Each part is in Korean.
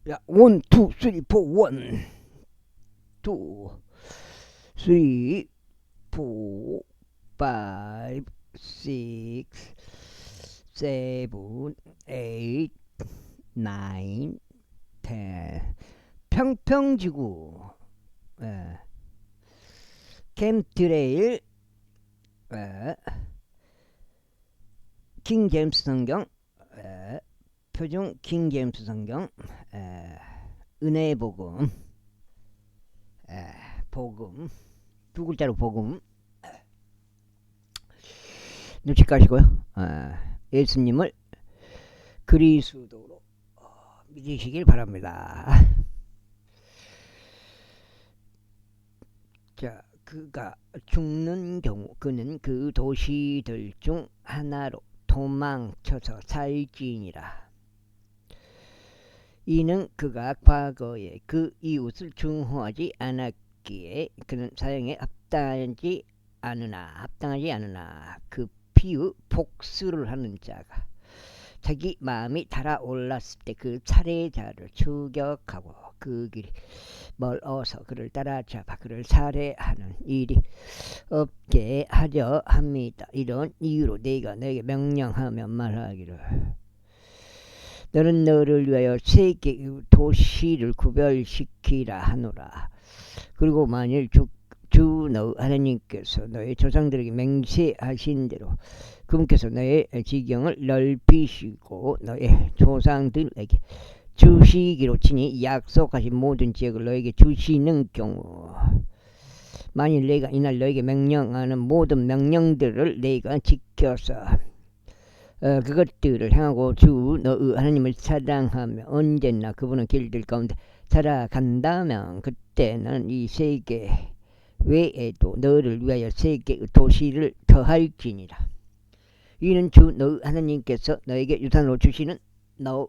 야, 원, 투, 쓰리, 포, 원, 투, 쓰리, 포, 파이브, 식스, 세븐, 에잇, 나인, 텐. 평평지구, 예. 캠트레일, 예. 킹제임스 성경, 예. 표준 킹제임스 성경, 예. 은혜의 복음, 예. 복음, 두 글자로 복음, 눈치 까시고요. 예수님을 그리스도로 믿으시길 바랍니다. 자, 그가 죽는 경우 그는 그 도시들 중 하나로 도망쳐서 살지니라. 이는 그가 과거에 그 이웃을 증오하지 않았기에 그는 사형에 합당하지 않으나 그 피의 복수를 하는 자가 자기 마음이 달아올랐을 때 그 살해자를 추격하고 그 길이 멀어서 그를 따라잡아 그를 살해하는 일이 없게 하려 합니다. 이런 이유로 내가 너에게 명령하며 말하기를 너는 너를 위하여 세 개의 도시를 구별시키라 하노라. 그리고 만일 주 너 하나님께서 너의 조상들에게 맹세하신 대로 그분께서 너의 지경을 넓히시고 너의 조상들에게 주시기로 치니 약속하신 모든 지역을 너에게 주시는 경우 만일 내가 이날 너에게 명령하는 모든 명령들을 내가 지켜서 그것들을 행하고 주 너의 하나님을 사랑하며 언제나 그분의 길들 가운데 살아간다면 그때는 이 세계 외에도 너를 위하여 세 개의 도시를 더할지니라. 이는 주 너의 하나님께서 너에게 유산으로 주시는 너의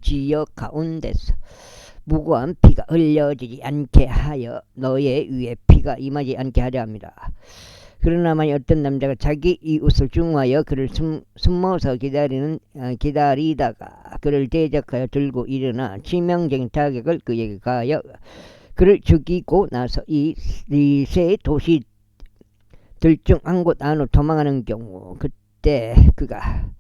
지역 가운데서 무고한 피가 흘려지지 않게 하여 너의 위에 피가 임하지 않게 하려 합니다. 그러나 만약 어떤 남자가 자기 이웃을 중하여 그를 숨어서 기다리다가 그를 대적하여 들고 일어나 치명적인 타격을 그에게 가하여 그를 죽이고 나서 이 세 도시들 중 한 곳 안으로 도망하는 경우 그때 그가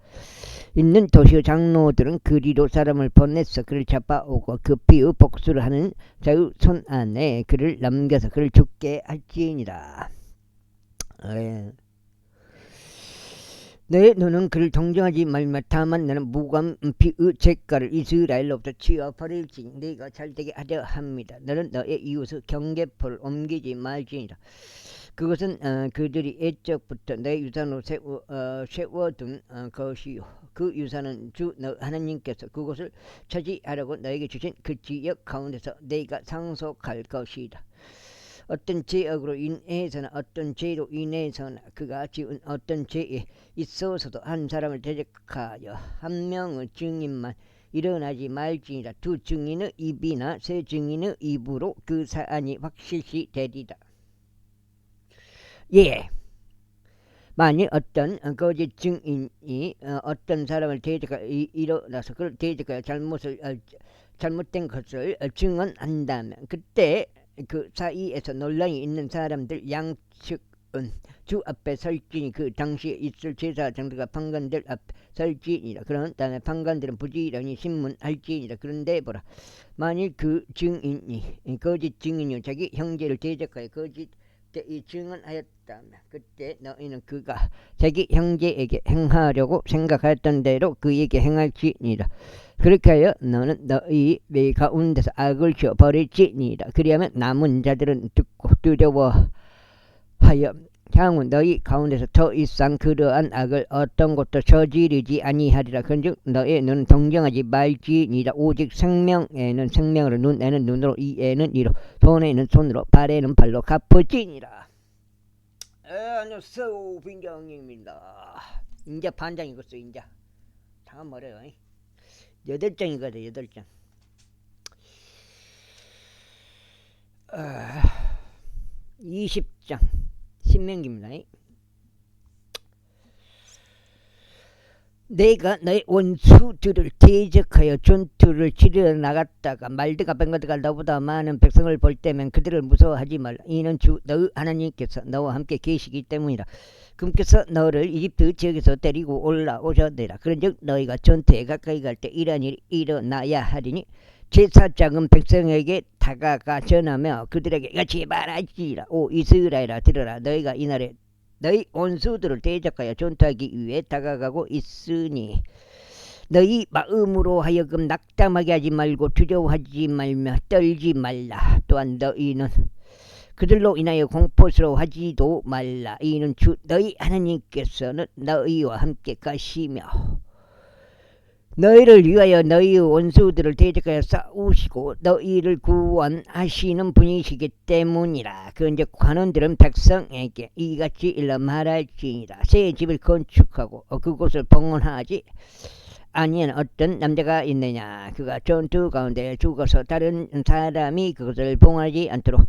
있는 도시의 장로들은 그리로 사람을 보내서 그를 잡아오고 그 피의 복수를 하는 자의 손 안에 그를 넘겨서 그를 죽게 할지니라. 너의 눈은 그를 동정하지 말며 다만 너는 무고한 피의 죄가를 이스라엘로부터 치워버릴지니 네가 잘되게 하려 합니다. 너는 너의 이웃의 경계포를 옮기지 말지니라. 그것은 그들이 애적부터 내 유산으로 세워둔 것이요 그 유산은 주 너 하나님께서 그것을 차지하려고 너에게 주신 그 지역 가운데서 네가 상속할 것이다. 어떤 죄악으로 인해서나 어떤 죄로 인해서나 그가 지은 어떤 죄에 있어서도 한 사람을 대적하여 한 명의 증인만 일어나지 말지니라. 두 증인의 입이나 세 증인의 입으로 그 사안이 확실시 되리라. 예. 만일 어떤 거짓 증인이 어떤 사람을 대적하여 일어나서 그를 대적하여 잘못된 것을 증언한다면 그때 그 사이에서 논란이 있는 사람들 양측은 주 앞에 설지니 그 당시에 있을 제사장들과 판관들 앞에 설지니라. 그런 다음에 판관들은 부지런히 신문할지니라. 그런데 보라, 만일 그 증인이 거짓 증인이 자기 형제를 대적하여 거짓 이 증언하였다면 그때 너희는 그가 자기 형제에게 행하려고 생각하였던 대로 그에게 행할지니라. 그렇게 하여 너는 너희 매 가운데서 악을 지어버릴지니라. 그리하면 남은 자들은 듣고 두려워하여 향후 너희 가운데서 더 이상 그러한 악을 어떤 것도 저지르지 아니하리라. 그런즉 너의 눈은 동정하지 말지니라. 오직 생명에는 생명으로, 눈에는 눈으로, 이에는 이로, 손에는 손으로, 발에는 발로 갚을지니라. 안녕하세요, 빈경입니다. 인자 반장 읽었어. 인자 다 뭐래요? 8장이거든. 8장. 20장 신명기입니다. 내가 너의 원수들을 대적하여 전투를 치르러 나갔다가 말드가 벵거드가 너보다 많은 백성을 볼 때면 그들을 무서워하지 말라. 이는 주 너의 하나님께서 너와 함께 계시기 때문이라. 그분께서 너를 이집트 지역에서 데리고 올라오셨느니라. 그런즉 너희가 전투에 가까이 갈 때 이러한 일이 일어나야 하리니 제사장은 백성에게 다가가 전하며 그들에게 이같이 말하지라. 오 이스라엘아 들으라. 너희가 이날에 너희 원수들을 대적하여 전투하기 위해 다가가고 있으니 너희 마음으로 하여금 낙담하게 하지 말고 두려워하지 말며 떨지 말라. 또한 너희는 그들로 인하여 공포스러워하지도 말라. 이는 주 너희 하나님께서는 너희와 함께 가시며 너희를 위하여 너희의 원수들을 대적하여 싸우시고 너희를 구원하시는 분이시기 때문이라. 그런즉 관원들은 백성에게 이같이 일러 말할지니라. 새 집을 건축하고 그곳을 봉헌하지 아니한 어떤 남자가 있느냐. 그가 전투 가운데 죽어서 다른 사람이 그것을 봉헌하지 않도록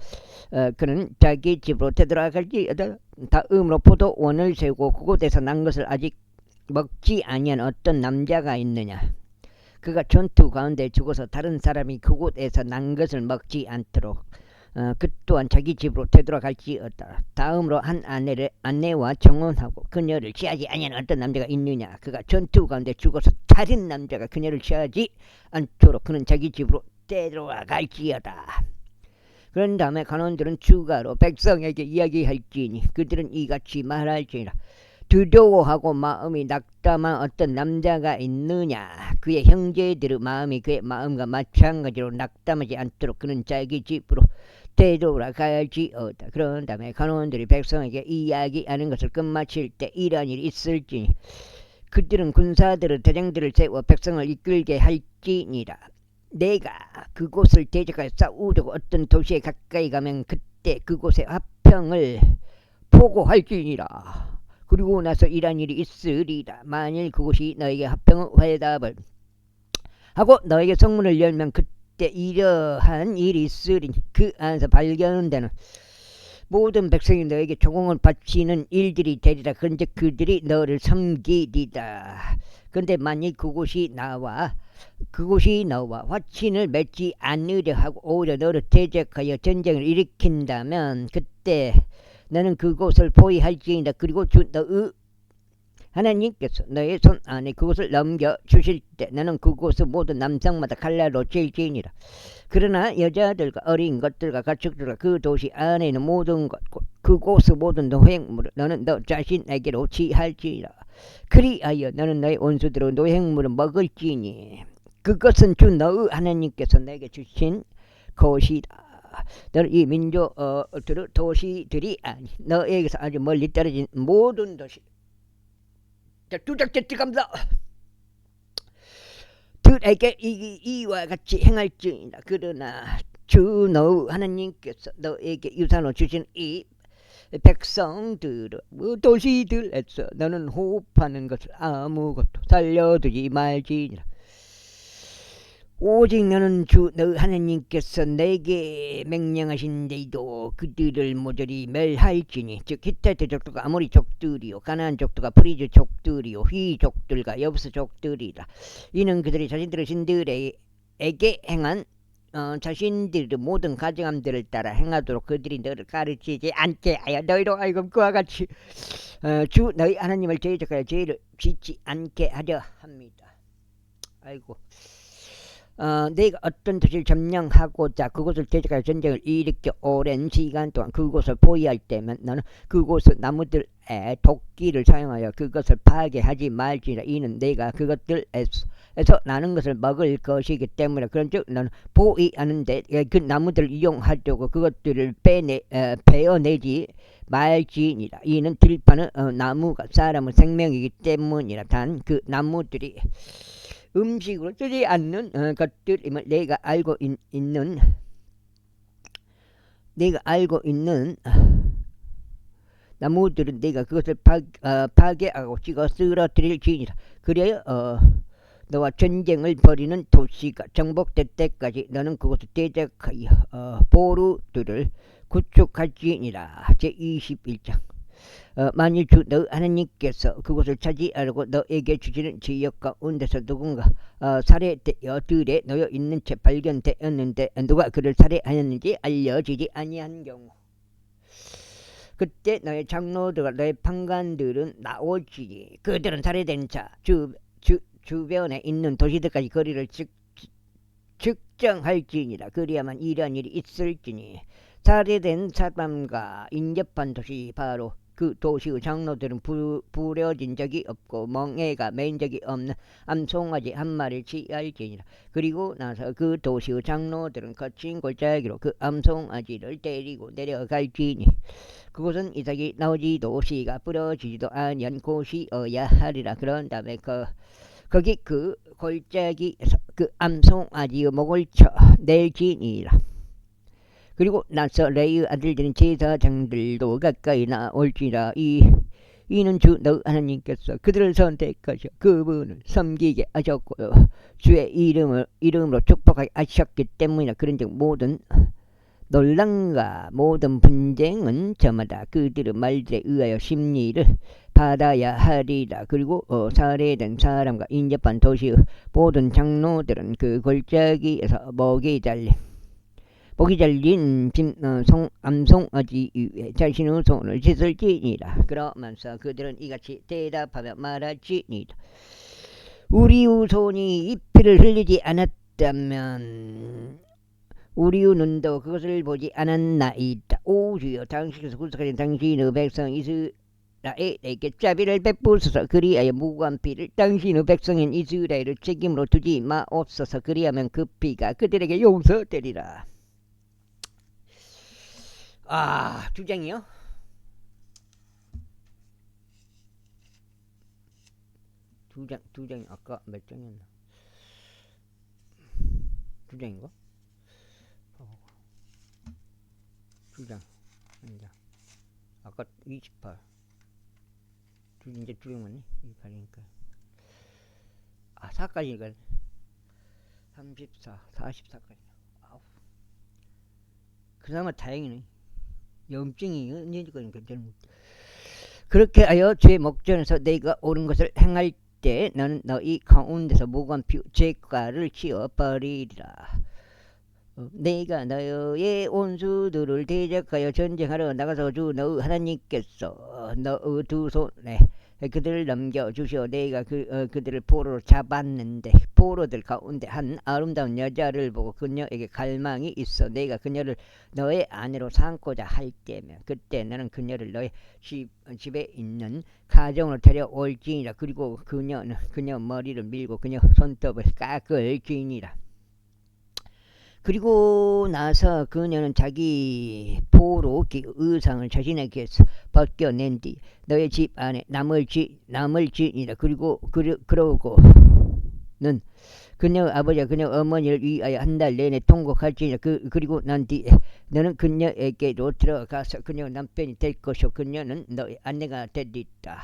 그는 자기 집으로 되돌아갈지. 다음으로 포도원을 세우고 그곳에서 난 것을 아직 먹지 아니한 어떤 남자가 있느냐. 그가 전투 가운데 죽어서 다른 사람이 그곳에서 난 것을 먹지 않도록 그 또한 자기 집으로 되돌아갈지어다. 다음으로 한 아내와 정혼하고 그녀를 취하지 아니한 어떤 남자가 있느냐. 그가 전투 가운데 죽어서 다른 남자가 그녀를 취하지 않도록 그는 자기 집으로 되돌아갈지어다. 그런 다음에 관원들은 추가로 백성에게 이야기할지니 그들은 이같이 말할지니라. 두려워하고 마음이 낙담한 어떤 남자가 있느냐. 그의 형제들의 마음이 그의 마음과 마찬가지로 낙담하지 않도록 그는 자기 집으로 되돌아가야지어다. 그런 다음에 관원들이 백성에게 이야기하는 것을 끝마칠 때 이러한 일이 있을지니 그들은 군사들의 대장들을 세워 백성을 이끌게 할지니라. 내가 그곳을 대적하여 싸우려고 어떤 도시에 가까이 가면 그때 그곳의 화평을 보고할지니라. 그리고 나서 이러한 일이 있으리라. 만일 그곳이 너에게 화평의 회답을 하고 너에게 성문을 열면 그때 이러한 일이 있으리니 그 안에서 발견되는 모든 백성이 너에게 조공을 바치는 일들이 되리라. 그런데 그들이 너를 섬기리라. 그런데 만일 그곳이 너와 화친을 맺지 않으려 하고 오히려 너를 대적하여 전쟁을 일으킨다면 그때 너는 그곳을 포위할지니라. 그리고 주 너의 하나님께서 너의 손 안에 그곳을 넘겨주실 때 너는 그곳의 모든 남성마다 칼날로 찔지니라. 그러나 여자들과 어린 것들과 가축들과 그 도시 안에 있는 모든 것 그곳의 모든 노획물을 너는 너 자신에게로 취할지니라. 그리하여 너는 너의 원수들의 노획물을 먹을지니 그것은 주 너의 하나님께서 내게 주신 것이다. 너는 이 민족들의 도시들이 아니 너에게서 아주 멀리 떨어진 모든 도시 두작제 들어갑니다. 들에게 이와 같이 행할지니라. 그러나 주 너의 하나님께서 너에게 유산으로 주신 이 백성들의 도시들에서 너는 호흡하는 것을 아무것도 살려두지 말지니라. 오직 너는 주 너의 하나님께서 내게 명령하신 데도 그들을 모조리 멸할지니 즉 히타이트 족들과 아모리 족들이요 가나안 족들과 프리즈 족들이요 휘 족들과 여부스 족들이라. 이는 그들이 자신들의 신들에게 행한 자신들의 모든 가정함들을 따라 행하도록 그들이 너를 가르치지 않게 하여 너희로 하여금 그와 같이 주 너희 하나님을 대적하여 죄를 짓지 않게 하려 합니다. 아이고. 내가 어떤 도시를 점령하고자 그곳을 대적하여 전쟁을 일으켜 오랜 시간 동안 그곳을 포위할 때면 너는 그곳의 나무들에 도끼를 사용하여 그것을 파괴하지 말지라. 이는 내가 그것들에서 나는 것을 먹을 것이기 때문에 그런즉 너는 포위하는데 그 나무들을 이용하려고 그것들을 베어내지 말지니라. 이는 들판의 나무가 사람의 생명이기 때문이라. 단 그 나무들이 음식으로 쓰지 않는 것들임을 내가 알고 있는 나무들은 내가 그것을 파괴하고 찍어 쓰러뜨릴지니라. 그래야 너와 전쟁을 벌이는 도시가 정복될 때까지 너는 그것을 대적하여 보루들을 구축할지니라. 제21장 만일 주 너 하나님께서 그곳을 차지하려고 너에게 주시는 지역 가운데서 누군가 살해되어 들에 놓여 있는 채 발견되었는데 누가 그를 살해하였는지 알려지지 아니한 경우, 그때 너의 장로들과 너의 판관들은 나올지니 그들은 살해된 자 주변에 있는 도시들까지 거리를 측정할지니라. 그리야만 이러한 일이 있을지니 살해된 사람과 인접한 도시 바로 그 도시의 장로들은 부려진 적이 없고 멍에가 맨 적이 없는 암송아지 한 마리를 취할지니라. 그리고 나서 그 도시의 장로들은 거친 골짜기로 그 암송아지를 데리고 내려갈지니 그곳은 이삭이 나오지도 씨가 뿌려지지도 아니한 곳이어야 하리라. 그런 다음에 거기 그 골짜기에서 그 암송아지의 목을 쳐 낼지니라. 그리고 나서 레이의 아들들인 제사장들도 가까이 나올지라. 이는 주 너 하나님께서 그들을 선택하셔 그분을 섬기게 하셨고요, 주의 이름으로 축복하게 하셨기 때문이라. 그런즉 모든 논란과 모든 분쟁은 저마다 그들의 말들에 의하여 심리를 받아야 하리라. 그리고 살해된 사람과 인접한 도시의 모든 장로들은 그 골짜기에서 목이 잘린 암송아지 위에 자신의 손을 씻을지니라. 그러면서 그들은 이같이 대답하며 말할지니라. 우리의 손이 이 피를 흘리지 않았다면 우리의 눈도 그것을 보지 않았나이다. 오 주여, 당신께서 구속하신 당신의 백성 이스라엘에게 자비를 베푸소서. 그리하여 무고한 피를 당신의 백성인 이스라엘을 책임으로 두지 마옵소서. 그리하면 그 피가 그들에게 용서되리라. 두 장이요? 두 장. 아까 몇 장이었나? 두 장인가? 두 장. 아까 28. 이제 두 장 맞네? 28이니까. 4까지니까 34, 44까지. 그나마 다행이네. 염증이 언제까지 괜찮은. 그렇게 하여 죄 목전에서 내가 옳은 것을 행할 때 너는 너희 가운데서 무고한 피 죄가를 지어버리리라. 내가 너의 원수들을 대적하여 전쟁하러 나가서 주 너의 하나님께서 너의 두 손에 그들을 넘겨주시어 내가 그들을 포로로 잡았는데 포로들 가운데 한 아름다운 여자를 보고 그녀에게 갈망이 있어 내가 그녀를 너의 아내로 삼고자 할 때면 그때 너는 그녀를 너의 집에 있는 가정으로 데려올지니라. 그리고 그녀는 그녀 머리를 밀고 그녀 손톱을 깎을지니라. 그리고 나서 그녀는 자기 포로 의상을 자신에게서 벗겨낸 뒤 너의 집 안에 남을지니라. 그러고는 그녀 아버지와 그녀 어머니를 위하여 한 달 내내 통곡할지니라. 그리고 난 뒤에 너는 그녀에게로 들어가서 그녀 남편이 될 것이요 그녀는 너의 아내가 되리라.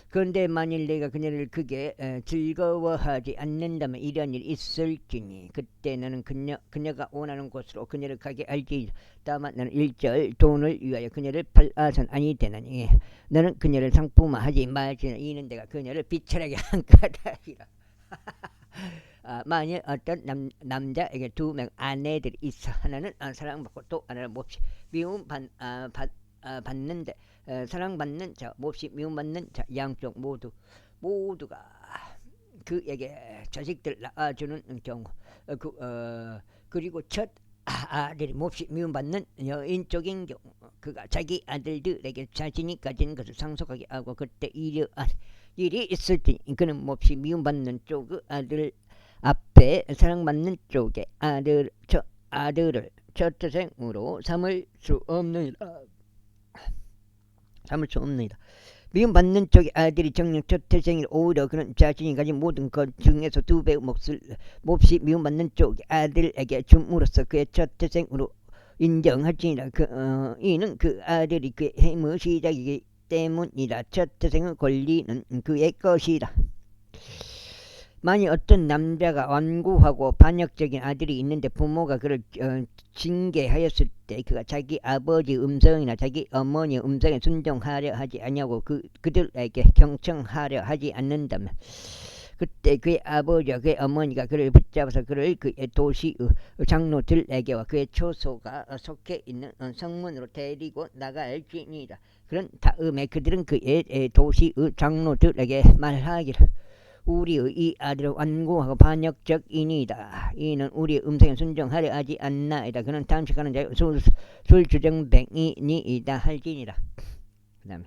그런데 만일 내가 그녀를 크게 즐거워하지 않는다면 이런 일이 있을지니 그때 너는 그녀가 원하는 곳으로 그녀를 가게 할지. 다만 너는 일절 돈을 위하여 그녀를 팔아선 아니 되나니 너는 그녀를 상품화하지 말지니 이는 내가 그녀를 비천하게 한 까닭이라. 만일 어떤 남자에게 2명 아내들이 있어 하나는 사랑받고 또 하나는 몹시 미움 받는데 사랑받는 자 몹시 미움받는 자 양쪽 모두가 그에게 자식들 낳아주는 경우 그리고 첫 아들이 몹시 미움받는 여인 쪽인 경우 그가 자기 아들들에게 자신이 가진 것을 상속하게 하고 그때 이러한 일이 있을 때 그는 몹시 미움받는 쪽의 아들 앞에 사랑받는 쪽의 아들을 첫째생으로 삼을 수 없느니라. 미움받는 쪽의 아들이 정녕 첫째생일 오히려 그는 자신이 가진 모든 것 중에서 2배의 몫을 몹시 미움받는 쪽의 아들에게 줌으로써 그의 첫째생으로 인정할지니라. 이는 그 아들이 그의 힘의 시작이기 때문이라. 첫째생의 권리는 그의 것이라. 만약 어떤 남자가 완고하고 반역적인 아들이 있는데 부모가 그를 징계하였을 때 그가 자기 아버지 음성이나 자기 어머니 음성에 순종하려 하지 아니하고 그들에게 경청하려 하지 않는다면 그때 그의 아버지와 그의 어머니가 그를 붙잡아서 그를 그의 도시의 장로들에게와 그의 초소가 속해 있는 성문으로 데리고 나갈지니라. 그런 다음에 그들은 그의 도시의 장로들에게 말하기를 우리의 이 아들은 완고하고 반역적이니이다. 이는 우리의 음성에 순종하려 하지 않나이다. 그는 탐식하는 자의 술주정뱅이니이다 할지니라. 그 다음에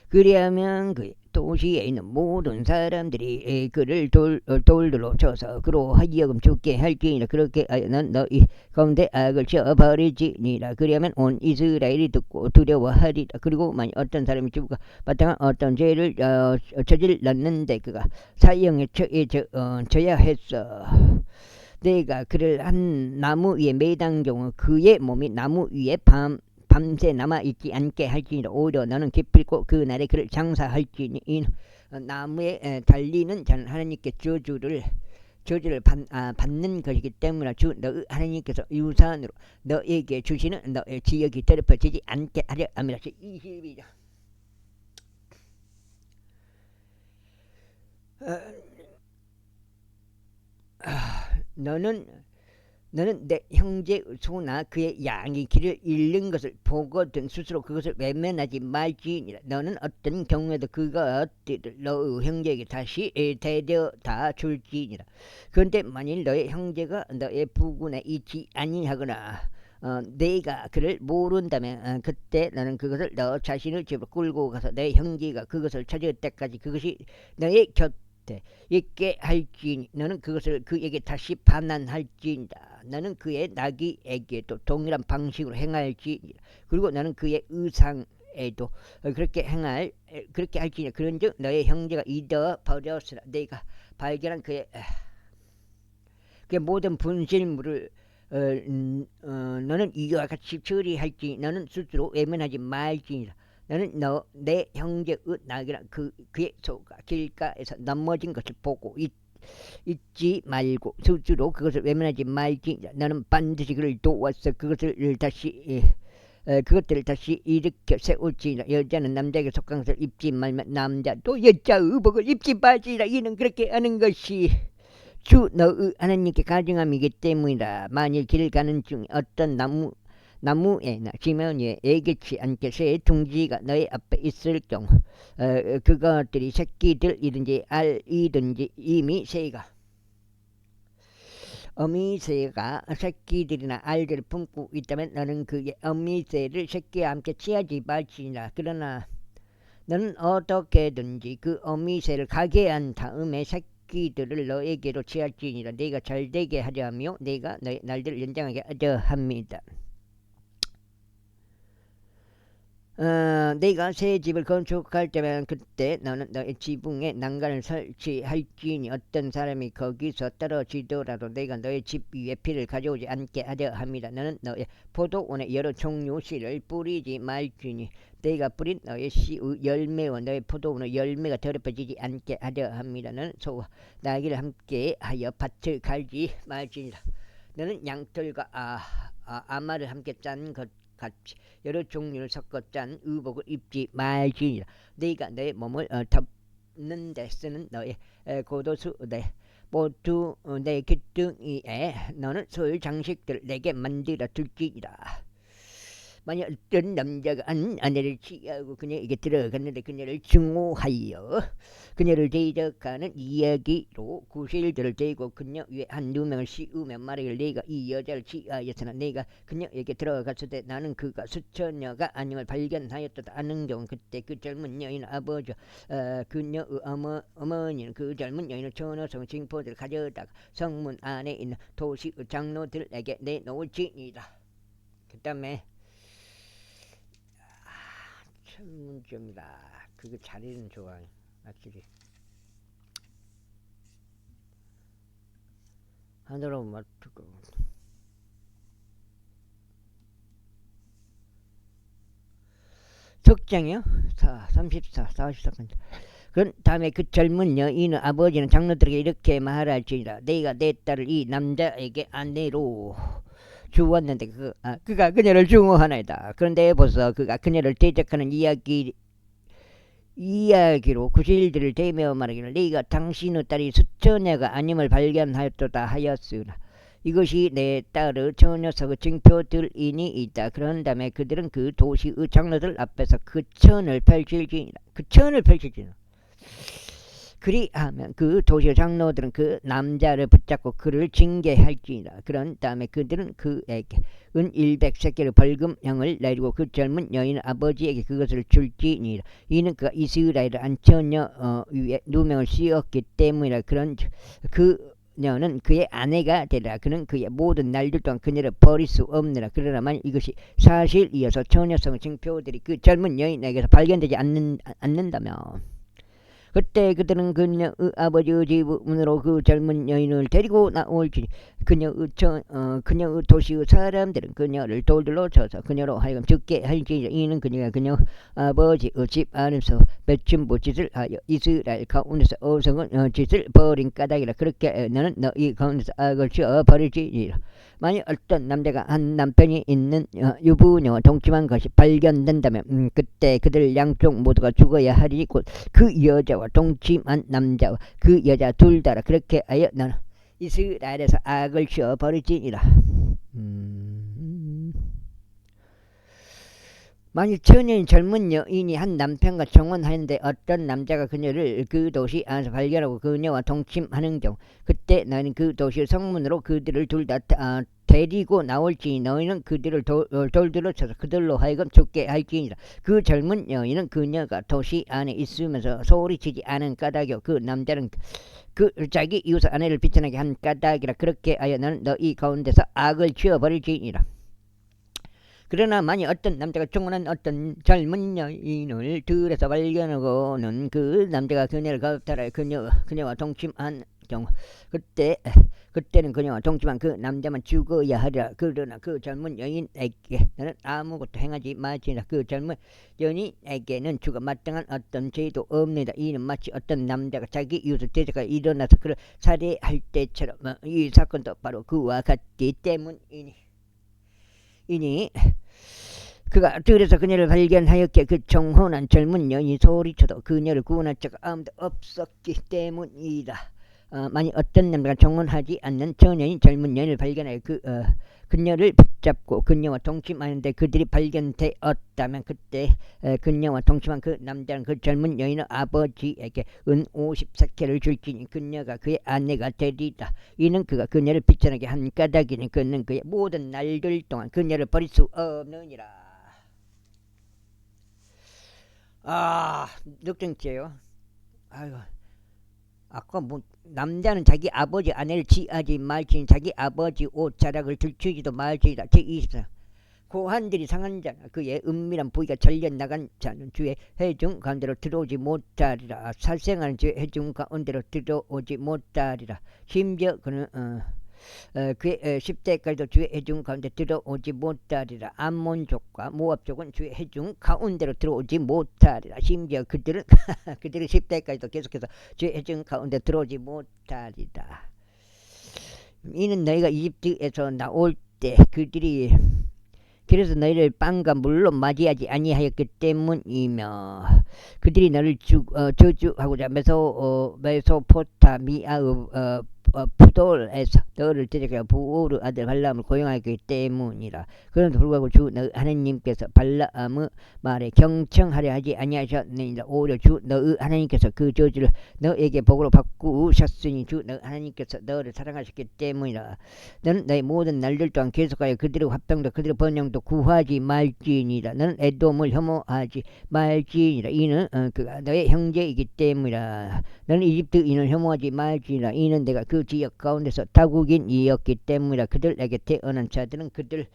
그리하면 그 도시에 있는 모든 사람들이 그를 돌들로 쳐서 그로 하여금 죽게 할지니라. 그렇게 하여는 너희 가운데 악을 쳐버리지니라. 그리하면 온 이스라엘이 듣고 두려워하리라. 그리고 만약 어떤 사람이 죽고 바탕한 어떤 죄를 저질렀는데 그가 사형에 처해져야 했어. 내가 그를 한 나무 위에 매단 경우 그의 몸이 나무 위에 밤새 남아있지 않게 할지니라. 오히려 너는 기필코 그 날에 그를 장사할지니 나무에 달리는 자는 하나님께 저주를 받는 것이기 때문에 주 너의 하나님께서 유산으로 너에게 주시는 너의 지역이 더럽혀지지 않게 하려 함이라. 22장 너는 내 형제의 소나 그의 양이 길을 잃는 것을 보거든 스스로 그것을 외면하지 말지니라. 너는 어떤 경우에도 그것들을 너의 형제에게 다시 데려다 줄지니라. 그런데 만일 너의 형제가 너의 부군에 있지 아니하거나 내가 그를 모른다면 그때 너는 그것을 너 자신의 집으로 끌고 가서 내 형제가 그것을 찾을 때까지 그것이 너의 곁에 있게 할지니 너는 그것을 그에게 다시 반환할지니라. 너는 그의 나귀에게도 동일한 방식으로 행할지니라. 그리고 너는 그의 의상에도 그렇게 할지니라. 그런즉 너의 형제가 잃어버렸으나 내가 발견한 그의 모든 분실물을 너는 이와 같이 처리할지니 너는 스스로 외면하지 말지니라. 너는 내 형제의 나귀나 그의 소가 길가에서 넘어진 것을 보고 잊지 말고 스스로 그것을 외면하지 말지니라. 너는 반드시 그를 도와서 그것들을 다시 일으켜 세울지니라. 여자는 남자에게 속한 것을 입지 말면 남자도 여자의 복을 입지 말지니라. 이는 그렇게 하는 것이 주 너의 하나님께 가증함이기 때문이다. 만일 길 가는 중에 어떤 나무에나 지면에 애기치 않게 새 둥지가 너희 앞에 있을 경우 그것들이 새끼들이든지 알이든지 이미 어미새가 새끼들이나 알들을 품고 있다면 너는 그의 어미새를 새끼와 함께 취하지 말지니라. 그러나 너는 어떻게든지 그 어미새를 가게 한 다음에 새끼들을 너에게로 취할지니라. 네가 잘되게 하려 하며 네가 너의 날들을 연장하게 하려 합니다. 네가 새 집을 건축할 때면 그때 너는 너의 지붕에 난간을 설치할지니 어떤 사람이 거기서 떨어지더라도 네가 너의 집 위에 피를 가져오지 않게 하려 합니다. 너는 너의 포도원에 여러 종류 씨를 뿌리지 말지니 네가 뿌린 너의 씨의 열매와 너의 포도원의 열매가 더럽혀지지 않게 하려 합니다. 너는 소와 나귀를 함께 하여 밭을 갈지 말지니라. 너는 양털과 아마를 함께 짠 것 같이 여러 종류를 섞어 짠 의복을 입지 말지니라. 네가 내 몸을 덮는 데 쓰는 너의 겉옷을 모두 내 기둥이에 너는 소의 장식들을 내게 만들어 둘지니라. 만약 어떤 남자가 한 아내를 취하고 그녀에게 들어갔는데 그녀를 증오하여 그녀를 대적하는 이야기로 구실들을 대고 그녀 위에 한두 명을 씌우며 말하기를 네가 이 여자를 취하였으나 내가 그녀에게 들어갔을 때 나는 그가 수처녀가 아님을 발견하였다 하는 경우 그때 그 젊은 여인 아버지 그녀의 어머니는 그 젊은 여인을 전어성 징포들을 가져다가 성문 안에 있는 도시 장로들에게 내놓을지니라. 그 다음에 문제입니다. 그게 자리는 좋아요. 확실히 하늘로 맞추고 적장이요? 34, 44분. 그런 다음에 그 젊은 여인은 아버지는 장로들에게 이렇게 말할지니라. 내가 내 딸을 이 남자에게 아내로 주었는데 그가 그녀를 증오하나이다. 그런데 보소 그가 그녀를 대적하는 이야기로 구실들을 대며 말하기를 네가 당신의 딸이 수처녀가 아님을 발견하였도다 하였으나 이것이 내 딸의 저 녀석의 증표들이니 있다. 그런 다음에 그들은 그 도시의 장로들 앞에서 그 천을 펼칠지니라. 그 천을 펼칠지니라. 그리하면 그 도시의 장로들은 그 남자를 붙잡고 그를 징계할지니라. 그런 다음에 그들은 그에게 은 100세겔의 벌금형을 내리고 그 젊은 여인 아버지에게 그것을 줄지니라. 이는 그가 이스라엘의 안처녀 위에 누명을 씌웠기 때문이라. 그녀는 그의 아내가 되리라. 그는 그의 모든 날들 동안 그녀를 버릴 수 없느라. 그러나 만일 이것이 사실이어서 처녀성 증표들이 그 젊은 여인에게서 발견되지 않는다면 그때 그들은 그녀의 아버지의 집문으로 그 젊은 여인을 데리고 나올지니 그녀의 도시의 사람들은 그녀를 돌들로 쳐서 그녀로 하여금 죽게 할지니 이는 그녀가 그녀 아버지의 집 안에서 배춤부 짓을 하여 이스라엘 가운데서 어성은 짓을 벌인 까닭이라. 그렇게 너는 너희 가운데서 악을 지어 버릴지니라. 만일 어떤 남자가 한 남편이 있는 유부녀와 동침한 것이 발견된다면 그때 그들 양쪽 모두가 죽어야 하리니 곧 그 여자와 동침한 남자와 그 여자 둘 다라. 그렇게 하여 너는 이스라엘에서 악을 지어 버릴지니라. 만일 처녀인 젊은 여인이 한 남편과 정혼하는데 어떤 남자가 그녀를 그 도시 안에서 발견하고 그녀와 동침하는 경우 그때 너희는 그 도시의 성문으로 그들을 둘 다 데리고 나올지니 너희는 그들을 돌들로 쳐서 그들로 하여금 죽게 할지니라. 그 젊은 여인은 그녀가 도시 안에 있으면서 소리치지 않은 까닭이요 그 남자는 그 자기 이웃 아내를 비천하게 한 까닭이라. 그렇게 하여 너는 너희 가운데서 악을 지어버릴지니라. 그러나 만일 어떤 남자가 정혼한 어떤 젊은 여인을 들에서 발견하고는 그 남자가 그녀를 겁탈하여 그녀와 동침한 경우 그때는 그녀와 동침한 그 남자만 죽어야 하리라. 그러나 그 젊은 여인에게 너는 아무것도 행하지 말지니라. 그 젊은 여인에게는 죽어 마땅한 어떤 죄도 없느니라. 이는 마치 어떤 남자가 자기 이웃을 대적하여 일어나서 그를 살해할 때처럼 이 사건도 바로 그와 같기 때문이니 그가 들에서 그녀를 발견하였기에 그 정혼한 젊은 여인이 소리쳐도 그녀를 구원할 자가 아무도 없었기 때문이다. 만일 어떤 남자가 정혼하지 않는 처녀인 젊은 여인을 발견하여 그녀를 붙잡고 그녀와 동침하는데 그들이 발견되었다면 그때 그녀와 동침한 그 남자는 그 젊은 여인의 아버지에게 은 50세겔을 줄지니 그녀가 그의 아내가 되리다. 이는 그가 그녀를 비천하게 한 까닭이니 그는 그의 모든 날들 동안 그녀를 버릴 수 없느니라. 늑등죄요. 아이고. 아까 남자는 자기 아버지 아내를 취하지 말지니 자기 아버지 옷 자락을 들추지도 말지니라. 제24 고한들이 상한 자나 그의 은밀한 부위가 잘려나간 자는 주의 회중 가운데로 들어오지 못하리라. 살생하는 주의 회중 가운데로 들어오지 못하리라. 심지어 그는 그의 10대까지도 주의 회중 가운데 들어오지 못하리라. 암몬족과 모압족은 주의 회중 가운데로 들어오지 못하리라. 심지어 그들은 10대까지도 계속해서 주의 회중 가운데 들어오지 못하리라. 이는 너희가 이집트에서 나올 때 그들이 그래서 너희를 빵과 물로 맞이하지 아니하였기 때문이며 그들이 너를 저주하고자 메소포타미아의 푸돌에서 너를 데려가 부오르 아들 발람을 고용하기 때문이라. 그런데 불구하고 주 너희 하나님께서 발람의 말에 경청하려 하지 아니하셨느니라. 오히려 주 너희 하나님께서 그 저주를 너에게 복으로 바꾸셨으니 주 너희 하나님께서 너를 사랑하셨기 때문이라. 너는 너희 모든 날들 동안 계속하여 그들의 화평도 그들의 번영도 구하지 말지니라. 너는 에돔을 혐오하지 말지니라. 이는 그가 너의 형제이기 때문이라. 너는 이집트인을 혐오하지 말지니라. 이는 내가 그 지역 가운데서 다국인이었기 때문이라. 그들에게 태어난 자들은 그들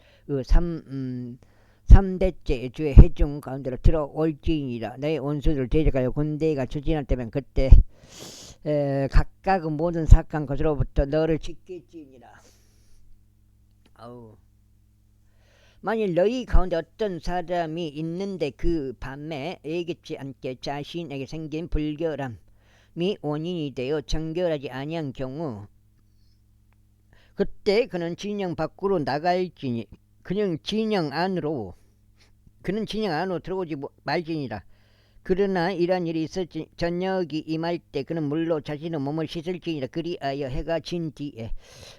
3대째 주의 회중 가운데로 들어올지니라. 너의 원수들을 대적하여 군대가 추진할 때면 그때 각각의 모든 사악한 것으로부터 너를 지킬지니라. 만일 너희 가운데 어떤 사람이 있는데 그 밤에 예기치 않게 자신에게 생긴 불결함이 원인이 되어 정결하지 아니한 경우 그때 그는 진영 밖으로 나갈지니 그는 진영 안으로 들어오지 말지니라. 그러나 이러한 일이 있을지 저녁이 임할 때 그는 물로 자신의 몸을 씻을지니라. 그리하여 해가 진 뒤에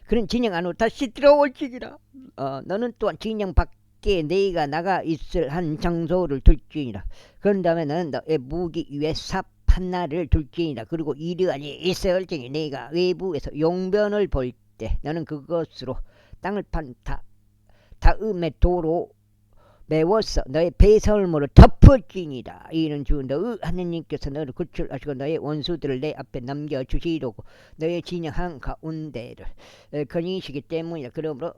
그는 진영 안으로 다시 들어올지니라. 너는 또한 진영 밖에 네가 나가 있을 한 장소를 둘지니라. 그런 다음에 너는 너의 무기 위에 삽 하나를 둘지니라. 그리고 이러하니 있을지니 네가 외부에서 용변을 볼 때 너는 그것으로 땅을 판 다음의 도로 메워서 너의 배설물을 덮을지니라. 이는 주 너의 하느님께서 너를 구출하시고 너의 원수들을 내 앞에 남겨주시려고 너의 진영 한가운데를 거니시기 때문이라. 그러므로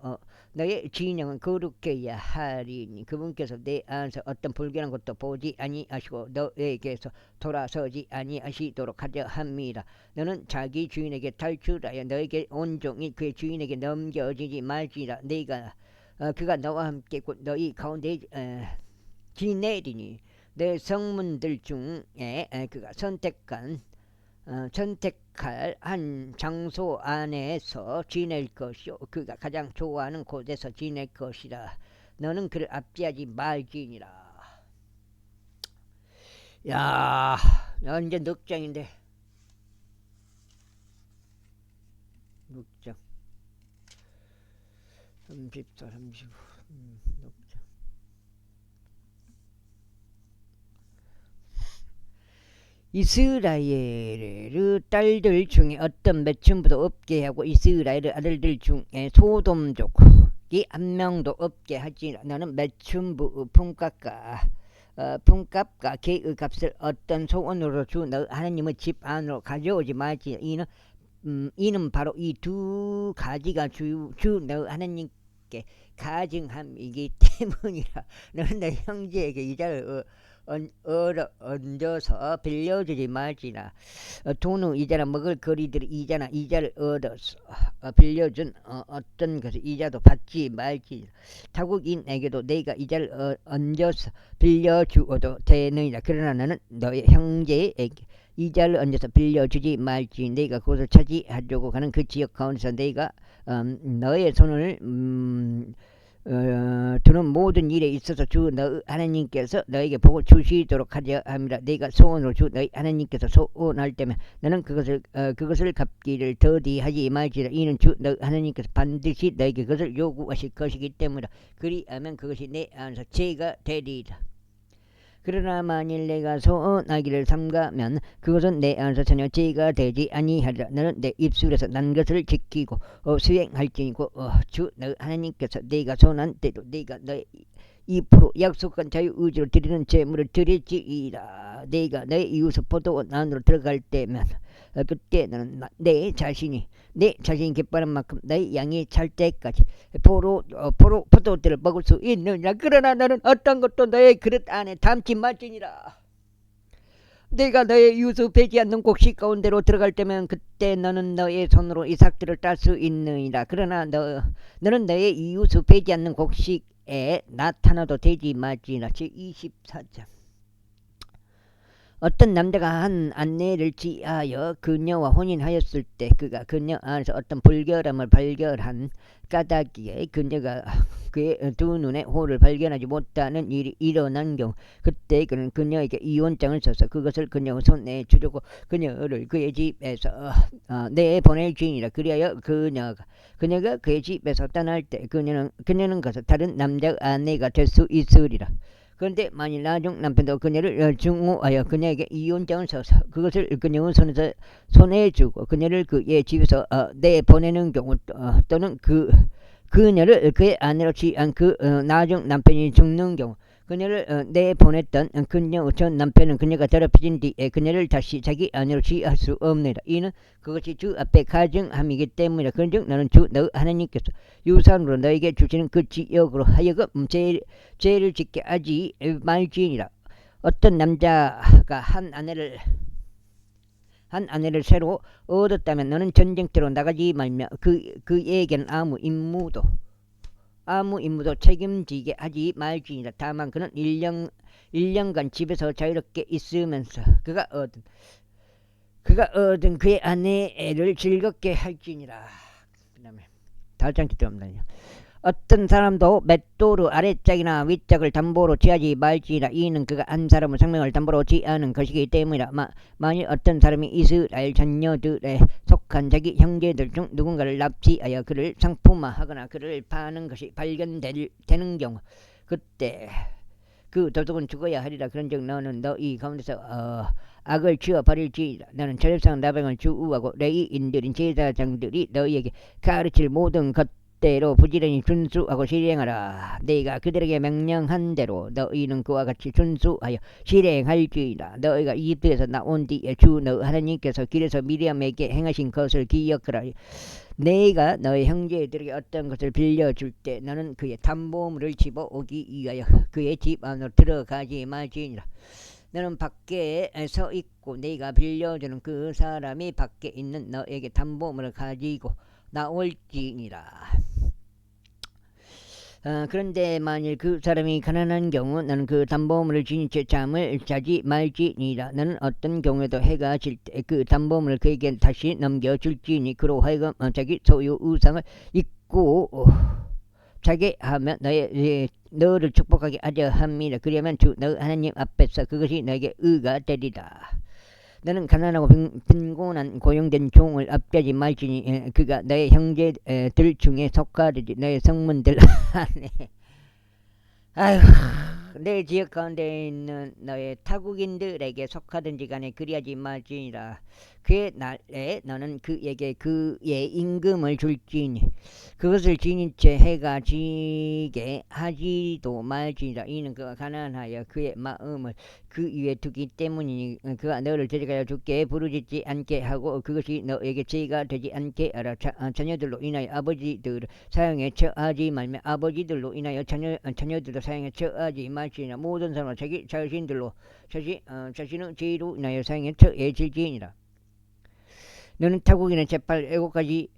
너의 진영은 거룩해야 하리니 그분께서 내 안에서 어떤 불결한 것도 보지 아니하시고 너에게서 돌아서지 아니하시도록 하려 함이라. 너는 자기 주인에게 탈출하여 너에게 온종일 그의 주인에게 넘겨지지 말지라. 그가 너와 함께 곧 너희 가운데 지내리니 내 성문들 중에 그가 선택할 한 장소 안에서 지낼 것이요 그가 가장 좋아하는 곳에서 지낼 것이라. 너는 그를 압제하지 말지니라. 야, 이제 넉장인데 6장 34, 35 넉장. 이스라엘의 딸들 중에 어떤 매춘부도 없게 하고 이스라엘의 아들들 중에 소돔족이 한 명도 없게 하지. 너는 매춘부 품값과 개의 값을 어떤 소원으로 주 너 하나님의 집 안으로 가져오지 말지. 이는 바로 이 두 가지가 주 너 하나님께 가증함이기 때문이라. 너는 내 형제에게 이자를 얹어서 빌려주지 말지나. 돈은 이자나 먹을 거리들이 이자를 얻어서 빌려준 어떤 것을 이자도 받지 말지나. 타국인에게도 내가 이자를 얹어서 빌려주어도 되느니라. 그러나 너는 너의 형제에게 이자를 얹어서 빌려주지 말지. 내가 그것을 차지하려고 하는 그 지역 가운데서 내가 너의 손을 두는 모든 일에 있어서 주 너 하나님께서 너에게 복을 주시도록 하려 함이라. 내가 소원으로 주 너희 하나님께서 소원할 때면 너는 그것을 갚기를 더디하지 말지라. 이는 주 너 하나님께서 반드시 너에게 그것을 요구하실 것이기 때문이라. 그리하면 그것이 내 안에서 죄가 되리라. 그러나 만일 내가 소원하기를 삼가면 그것은 내 안에서 전혀 죄가 되지 아니하리라. 너는 내 입술에서 난 것을 지키고 수행할지니고 주 너 하나님께서 내가 소원한 때도 내가 너의 입으로 약속한 자유의지로 드리는 제물을 드릴지이다. 내가 너의 이웃의 포도원 안으로 들어갈 때면 그때 너는 내 자신이 기뻐하는 만큼 너의 양이 찰 때까지 포도들을 먹을 수 있느냐. 그러나 너는 어떤 것도 너의 그릇 안에 담지 말지니라. 내가 너의 이웃을 베지 않는 곡식 가운데로 들어갈 때면 그때 너는 너의 손으로 이삭들을 딸 수 있느니라. 그러나 너는 너의 이웃을 베지 않는 곡식에 나타나도 되지 말지니라. 제24장. 어떤 남자가 한 아내를 취하여 그녀와 혼인하였을 때 그가 그녀 안에서 어떤 불결함을 발견한 까닭에 그녀가 그의 두 눈에 호를 발견하지 못하는 일이 일어난 경우 그때 그는 그녀에게 이혼장을 써서 그것을 그녀의 손에 주려고 그녀를 그의 집에서 내보낼지니라. 그리하여 그녀가 그의 집에서 떠날 때 그녀는 가서 다른 남자 아내가 될 수 있으리라. 그런데 만일 나중 남편도 그녀를 증오하여 그녀에게 이혼장을 써서 그것을 그녀의 손에 주고 그녀를 그의 집에서 내보내는 경우 또는 그녀를 그의 아내로 취한 나중 남편이 죽는 경우 그녀를 내보냈던 그녀의 전 남편은 그녀가 더럽혀진 뒤에 그녀를 다시 자기 아내로 취할 수 없느니라. 이는 그것이 주 앞에 가증함이기 때문이라. 그런즉 너는 주 너 하나님께서 유산으로 너에게 주시는 그 지역으로 하여금 죄를 짓게 하지 말지니라. 어떤 남자가 한 아내를 새로 얻었다면 너는 전쟁터로 나가지 말며 그에게는 아무 임무도 아무 임무도 책임지게 하지 말지니라. 다만 그는 1년간 집에서 자유롭게 있으면서 그가 얻은 그의 아내를 즐겁게 할지니라. 그 다음에 다장기 때문에 어떤 사람도 맷도르 아래짝이나 윗짝을 담보로 취하지 말지니라. 이는 그가 한 사람의 생명을 담보로 취하는 것이기 때문이라. 만일 어떤 사람이 이스라엘 자녀들에 속한 자기 형제들 중 누군가를 납치하여 그를 상품화하거나 그를 파는 것이 발견되는 경우, 그때 그 도둑은 죽어야 하리라. 그런즉 너는 너희 가운데서 악을 치워 버릴지니라. 너는 전립상 나병을 주우하고 레위인들인 제사장들이 너희에게 가르칠 모든 것대로 부지런히 준수하고 실행하라. 내가 그들에게 명령한 대로 너희는 그와 같이 준수하여 실행할지니라. 너희가 이집트에서 나온 뒤에 주 너 하나님께서 길에서 미리암에게 행하신 것을 기억하라. 내가 너의 형제들에게 어떤 것을 빌려줄 때 너는 그의 담보물을 집어오기 위하여 그의 집 안으로 들어가지 말지니라. 너는 밖에 서 있고 내가 빌려주는 그 사람이 밖에 있는 너에게 담보물을 가지고 나올지니라. 그런데 만일 그 사람이 가난한 경우 너는 그 담보물을 지닌 채 잠을 자지 말지니라. 너는 어떤 경우에도 해가 질 때 그 담보물을 그에게 다시 넘겨줄지니 그로 하여금 자기 소유 우상을 잊고 자게 하며 너를 축복하게 하려 합니다. 그러면 주 너 하나님 앞에서 그것이 너에게 의가 되리라. 너는 가난하고 빈곤한 고용된 종을 압제하지 말지니 그가 너의 형제들 중에 속하듯이 너의 성문들 안에 아휴 내 지역 가운데 있는 너의 타국인들에게 속하든지 간에 그리하지 말지니라. 그의 날에 너는 그에게 그의 임금을 줄지니 그것을 지닌 채 해가 지게 하지도 말지니라. 이는 그가 가난하여 그의 마음을 그 위에 두기 때문이니 그가 너를 데려가여 주께 부르짖지 않게 하고 그것이 너에게 죄가 되지 않게 하라. 자녀들로 인하여 아버지들을 사형에 처하지 말며 아버지들로 인하여 자녀들도 사형에 처하지 말지니라. 모든 사람은 자기 자신의 죄로 인하여 사형에 처해질지니라. 너는 타국인의 재판을 애고까지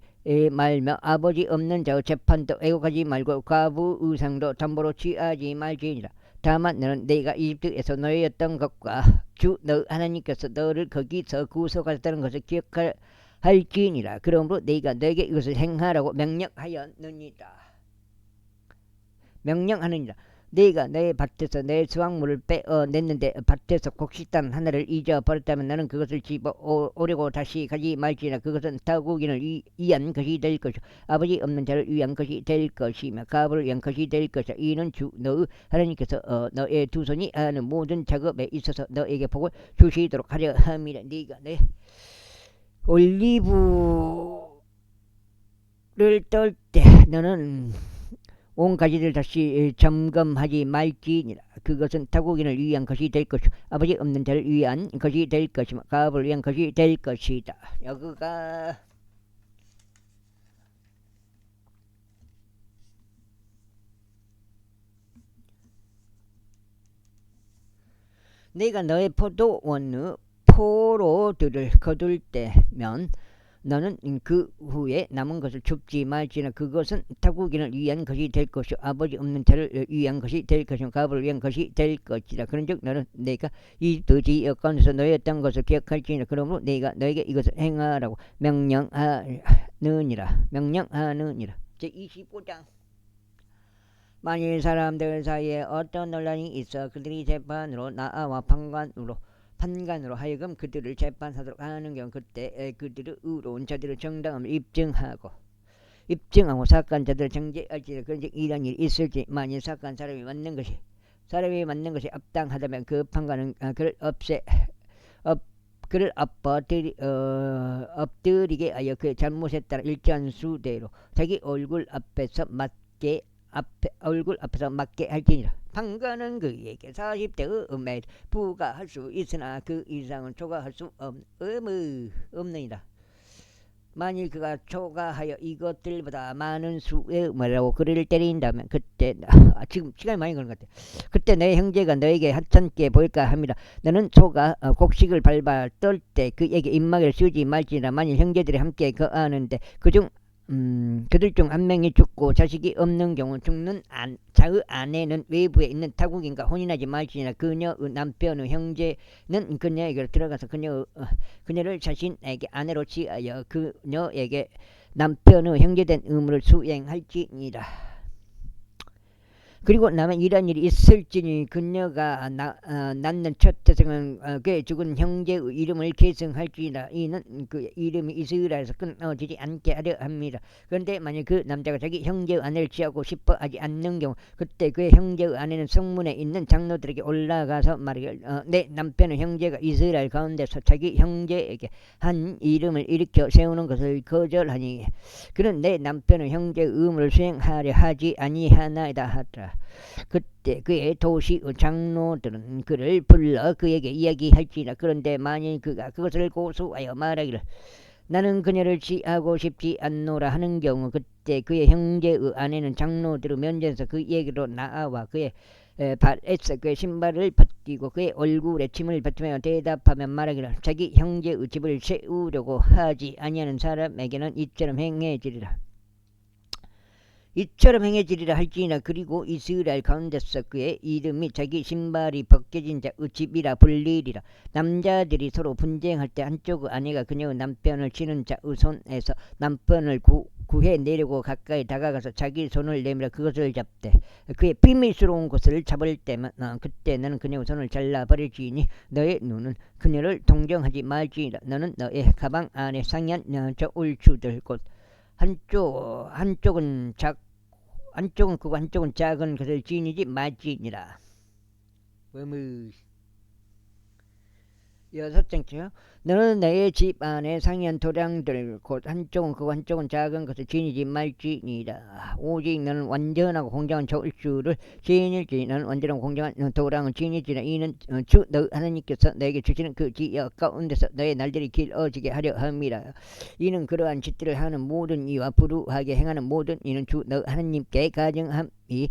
말며 아버지 없는 자의 재판도 애고하지 말고 과부 의상도 담보로 취하지 말지니라. 다만 너는 내가 이집트에서 너희였던 것과 주 너 하나님께서 너를 거기서 구속하셨다는 것을 기억할지니라. 그러므로 내가 너에게 이것을 행하라고 명령하느니라. 네가 내 밭에서 내 수확물을 빼어냈는데 밭에서 곡식단 하나를 잊어버렸다면 너는 그것을 집어오려고 다시 가지 말지나. 그것은 타국인을 위한 것이 될 것이요 아버지 없는 자를 위한 것이 될 것이며 가부를 위한 것이 될 것이다. 이는 주 너의 하나님께서 너의 두 손이 하는 모든 작업에 있어서 너에게 복을 주시도록 하려 함이라. 네가 내 올리브를 떨 때 너는 온 가지를 다시 점검하지 말지니라. 그것은 타국인을 위한 것이 될 것이요 아버지 없는 자를 위한 것이 될 것이며 가업을 위한 것이 될 것이다. 여기가 내가 너의 포도원의 포로들을 거둘 때면 너는 그 후에 남은 것을 줍지 말지나. 그것은 타국인을 위한 것이 될 것이요 아버지 없는 자를 위한 것이 될 것이요 가부를 위한 것이 될 것이라. 그런즉 너는 내가 이집트 지역 가운데서 너였던 것을 기억할지니라. 그러므로 내가 너에게 이것을 행하라고 명령하느니라. 제25장. 만일 사람들 사이에 어떤 논란이 있어 그들이 재판으로 나아와 판관으로 하여금 그들을 재판하도록 하는 경우 그때 그들의 의로운 자들의 정당함을 입증하고 사건자들을 정죄할지라. 그런즉 이런 일이 있을지 만일 사람이 맞는 것이 합당하다면 그 판관은 그를 엎드리게 하여 그의 잘못에 따라 일정한 수대로 자기 얼굴 앞에서 맞게 할지니라. 판관은 그에게 40대의 은혜를 부과할 수 있으나 그 이상은 초과할 수 없느니라. 만일 그가 초과하여 이것들보다 많은 수의 은혜라고 그를 때린다면 그때 지금 시간이 많이 걸린 것 같아. 그때 내 형제가 너에게 하찮게 보일까 합니다. 너는 소가 곡식을 밟아 떨 때 그에게 입마개를 씌우지 말지나. 만일 형제들이 함께 거하는데 그중 그들 중 한 명이 죽고 자식이 없는 경우 죽는 자의 아내는 외부에 있는 타국인과 혼인하지 말지니라. 그녀의 남편의 형제는 그녀에게 들어가서 그녀를 자신에게 아내로 취하여 그녀에게 남편의 형제된 의무를 수행할지니라. 그리고 나면 이런 일이 있을지니 그녀가 낳는 첫 태생은 그의 죽은 형제의 이름을 계승할지니라. 이는 그 이름이 이스라엘에서 끊어지지 않게 하려 합니다. 그런데 만약 그 남자가 자기 형제의 아내를 취하고 싶어 하지 않는 경우 그때 그의 형제의 아내는 성문에 있는 장로들에게 올라가서 말하기를 내 남편의 형제가 이스라엘 가운데서 자기 형제에게 한 이름을 일으켜 세우는 것을 거절하니 그는 내 남편의 형제의 의무를 수행하려 하지 아니하나이다 하더라. 그때 그의 도시의 장로들은 그를 불러 그에게 이야기할지라. 그런데 만일 그가 그것을 고수하여 말하기를 나는 그녀를 취하고 싶지 않노라 하는 경우 그때 그의 형제의 아내는 장로들의 면전에서 그에게로 나아와 그의 발에서 그의 신발을 벗기고 그의 얼굴에 침을 뱉으며 대답하며 말하기를 자기 형제의 집을 세우려고 하지 아니하는 사람에게는 이처럼 행해지리라. 이처럼 행해지리라 할지니라. 그리고 이스라엘 가운데서 그의 이름이 자기 신발이 벗겨진 자의 집이라 불리리라. 남자들이 서로 분쟁할 때 한쪽의 아내가 그녀의 남편을 치는 자의 손에서 남편을 구해내려고 가까이 다가가서 자기 손을 내밀어 그것을 잡되 그의 비밀스러운 것을 잡을 때만 그때 너는 그녀의 손을 잘라버릴지니 너의 눈은 그녀를 동정하지 말지니라. 너는 너의 가방 안에 상한 저울추들 곧 한쪽은 크고 한쪽은 작은 것을 지니지 말지니라. 여섯째요. 너는 너의 집 안에 상한 도량들 곧 한쪽은 크고 한쪽은 작은 것을 지니지 말지니라. 오직 너는 완전하고 공정한 저울추를 지닐지 너는 완전하고 공정한 도량을 지니지라. 이는 주 너 하나님께서 너에게 주시는 그 지역 가운데서 너의 날들이 길어지게 하려 함이라. 이는 그러한 짓들을 하는 모든 이와 불우하게 행하는 모든 이는 주 너 하나님께 가증함이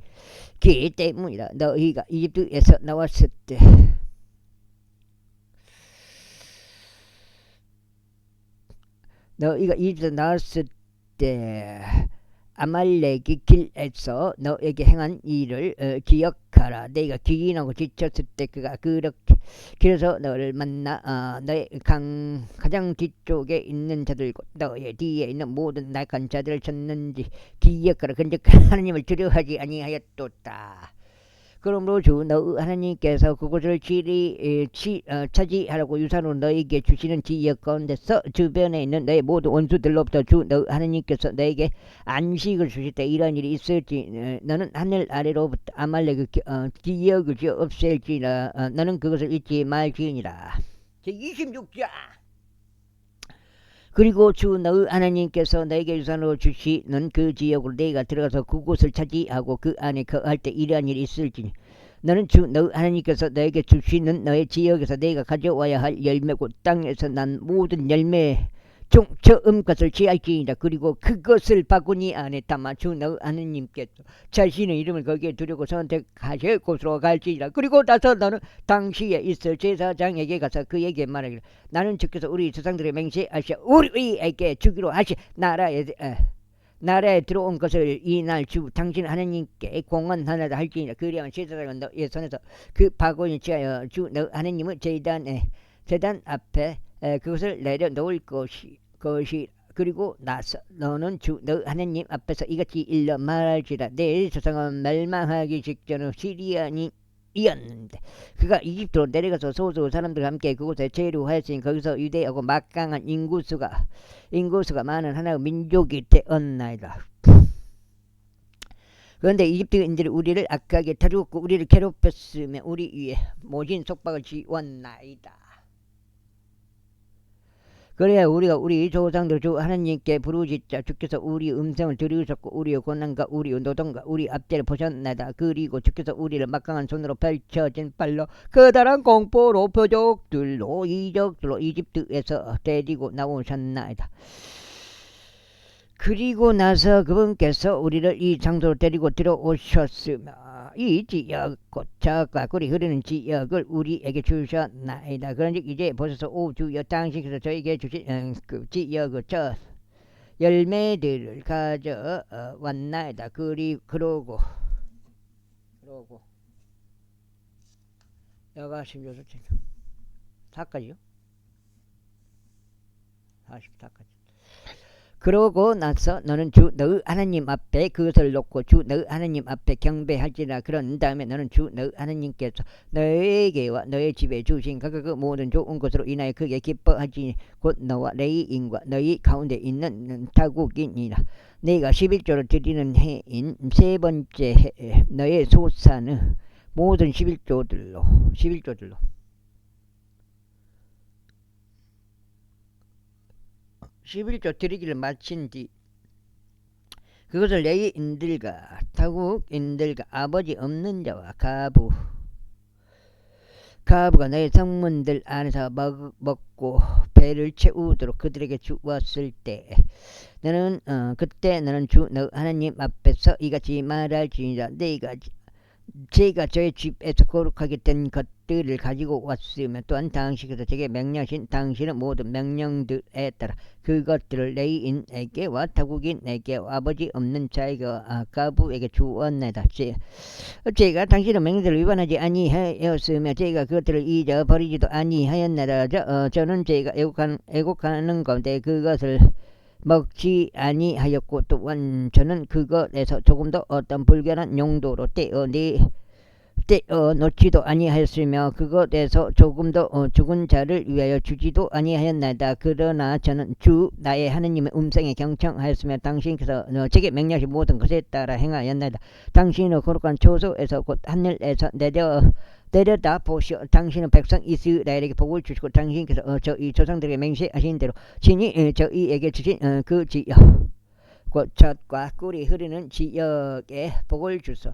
기 때문이라. 너희가 이집트에서 나왔을 때 너희가 이집트에서 나왔을 때 아말렉이 길에서 너에게 행한 일을 기억하라. 너희가 기인하고 지쳤을 때 그가 그렇게 길에서 너를 만나 너의 가장 뒤쪽에 있는 자들 너의 뒤에 있는 모든 낙한 자들을 쳤는지 기억하라. 근즉 하나님을 두려워하지 아니하였도다. 그러므로 주 너 하나님께서 그곳을 차지하라고 유산으로 너에게 주시는 지역 가운데서 주변에 있는 너의 모든 원수들로부터 주 너 하나님께서 너에게 안식을 주실 때 이런 일이 있을지 너는 하늘 아래로부터 아말렉의 기억을 없앨지라. 너는 그것을 잊지 말지니라. 제26장. 그리고 주 너의 하나님께서 너에게 유산으로 주시는 그 지역으로 너희가 들어가서 그곳을 차지하고 그 안에 거할 때 이러한 일이 있을지니 너는 주 너의 하나님께서 너에게 주시는 너의 지역에서 너희가 가져와야 할 열매고 땅에서 난 모든 열매 중 처음 것을 취할지니라. 그리고 그것을 바구니 안에 담아 주 너의 하나님께서 자신의 이름을 거기에 두려고 선택하실 곳으로 갈지니라. 그리고 나서 너는 당시에 있을 제사장에게 가서 그에게 말하기를 나는 주께서 우리 조상들의 맹세하셔 우리에게 주기로 하신 나라에 들어온 것을 이날 주 당신 하나님께 공언하나다 할지니라. 그리하면 제사장은 너의 손에서 그 바구니 취하여 주 너 하나님의 제단 앞에 그것을 내려놓을 것이 그리고 나서 너는 주 너 하나님 앞에서 이같이 일러 말할지라. 내 조상은 멸망하기 직전의 시리아인이었는데 그가 이집트로 내려가서 소수 사람들과 함께 그곳에 체류하였으니 거기서 유대하고 막강한 인구수가 많은 하나의 민족이 되었나이다. 그런데 이집트인들이 우리를 악하게 다루었고 우리를 괴롭혔으며 우리 위에 모진 속박을 지웠나이다. 그래야 우리가 우리 조상들 주 하나님께 부르짖자 주께서 우리 음성을 들으셨고 우리의 고난과 우리의 노동과 우리 압제를 보셨나이다. 그리고 주께서 우리를 막강한 손으로 펼쳐진 팔로 커다란 공포로 표적들로 이적들로 이집트에서 데리고 나오셨나이다. 그리고 나서 그분께서 우리를 이 장소로 데리고 들어오셨으며 이 지역 곧 저과 꿀이 흐르는 지역을 우리에게 주셨나이다. 그런즉 이제 보소서 오 주여 당신께서 저에게 주신 그 지역을 열매들을 가져 왔나이다. 그러고 여가 16절 4까지요? 44까지. 그러고 나서 너는 주 너의 하나님 앞에 그것을 놓고 주 너의 하나님 앞에 경배할지라. 그런 다음에 너는 주 너의 하나님께서 너에게와 너의 집에 주신 각각 그 모든 좋은 것으로 인하여 크게 기뻐하지. 곧 너와 레위인과 너희 가운데 있는 타국인이라. 네가 11조를 드리는 해인 세 번째 해에 너의 소산의 모든 11조들로 11조 드리기를 마친 뒤 그것을 레위인들과 타국인들과 아버지 없는 자와 가부가 너의 성문들 안에서 먹고 배를 채우도록 그들에게 주었을 때 너는 그때 너는 주 너 하나님 앞에서 이같이 말할지니라. 제가 저의 집에서 거룩하게 된 것들을 가지고 왔으면 또한 당신께서 제게 명령하신 당신의 모든 명령들에 따라 그것들을 레위인에게와 타국인에게와 아버지 없는 자에게와 가부에게 주었나이다. 제가 당신의 명령들을 위반하지 아니하였으며 제가 그것들을 잊어버리지도 아니하였나이다. 저는 제가 애곡하는 가운데 그것을 먹지 아니하였고 또한 저는 그것에서 조금도 어떤 불결한 용도로 떼어 놓지도 아니하였으며 그것에서 조금도 죽은 자를 위하여 주지도 아니하였나이다. 그러나 저는 주 나의 하느님의 음성에 경청하였으며 당신께서 제게 명령하신 모든 것에 따라 행하였나이다. 당신의 거룩한 초소에서 곧 하늘에서 내려다 보시어 당신은 백성 이스라엘에게 복을 주시고 당신께서 저희 조상들에게 맹세하신 대로 친히 저희에게 주신 그 지역 곧 젖과 꿀이 흐르는 지역에 복을 주소.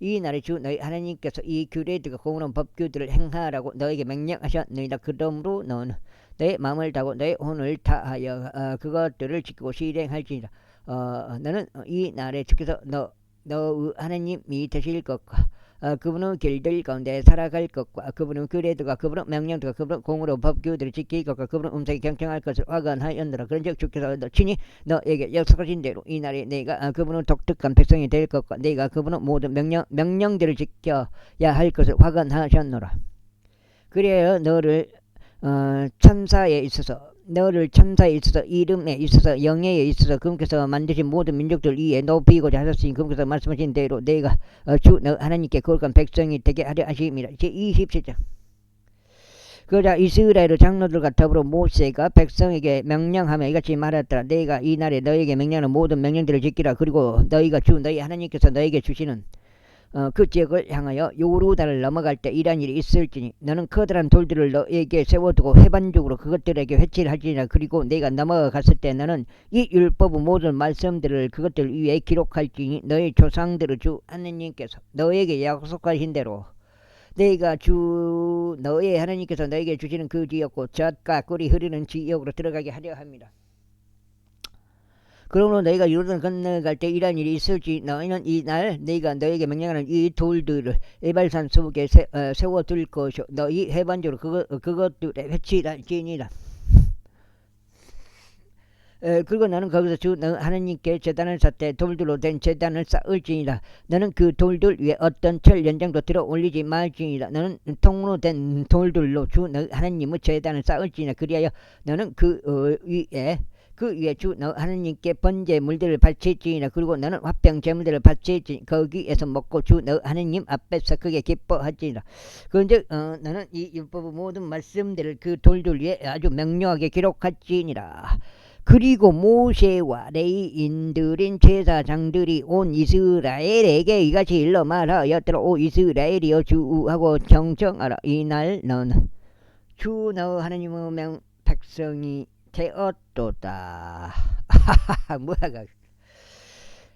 이 날에 주 너희 하나님께서 이 규례들과 공의로운 법규들을 행하라고 너에게 명령하셨느니라. 그러므로 너는 너의 마음을 다하고 너의 혼을 다하여 그것들을 지키고 실행할지니라. 너는 이 날에 주께서 너의 하나님이 되실 것과 그분의 길들 가운데 살아갈 것과 그분의 규례들과 그분의 명령들과 그분의 공의로운 법규들을 지킬 것과 그분의 음성에 경청할 것을 확언하였노라. 그런즉 주께서 친히 너에게 약속하신 대로 이 날에 내가 그분의 독특한 백성이 될 것과 내가 그분의 모든 명령들을 지켜야 할 것을 확언하셨노라. 그래야 너를 천사에 있어서 이름에 있어서 영예에 있어서 그분께서 만드신 모든 민족들 위에 높이고자 하셨으니 그분께서 말씀하신 대로 내가 주 너 하나님께 거룩한 백성이 되게 하려 하심이라. 제27장. 그러자 이스라엘의 장로들과 더불어 모세가 백성에게 명령하며 이같이 말하였더라. 내가 이 날에 너에게 명령하는 모든 명령들을 지키라. 그리고 너희가 주 너희 하나님께서 너에게 주시는 그 지역을 향하여 요르단을 넘어갈 때 이러한 일이 있을지니 너는 커다란 돌들을 너에게 세워두고 해반적으로 그것들에게 회치를 할지니라. 그리고 내가 넘어갔을 때 너는 이 율법의 모든 말씀들을 그것들 위에 기록할지니 너희 조상들의 주 하나님께서 너에게 약속하신 대로 내가 주 너의 하나님께서 너에게 주시는 그 지역고 젖과 꿀이 흐르는 지역으로 들어가게 하려 합니다. 그러므로 너희가 요르단 건너갈 때 이러한 일이 있을지 너희는 이 날 내가 너에게 명령하는 이 돌들을 에발산 속에 세워둘 것이요 너희 해반적으로 그것들에 회치할지니라. 그리고 너는 거기서 주 너 하나님께 제단을 쌓되 돌들로 된 제단을 쌓을지니라. 너는 그 돌들 위에 어떤 철 연장도 들어 올리지 말지니라. 너는 통으로 된 돌들로 주 너 하나님의 제단을 쌓을지니라. 그리하여 너는 그 위에 주 너 하나님께 번제 물들을 바칠지니라. 그리고 너는 화평 제물들을 바칠지니 거기에서 먹고 주 너 하나님 앞에서 크게 기뻐하지니라. 그런즉 너는 이 율법의 모든 말씀들을 그 돌들 위에 아주 명료하게 기록할지니라. 그리고 모세와 레위인들인 제사장들이 온 이스라엘에게 이같이 일러 말하였더라. 오 이스라엘이여 주하고 경청하라. 이날 너는 주 너 하나님의 백성이 되었도다. 뭐가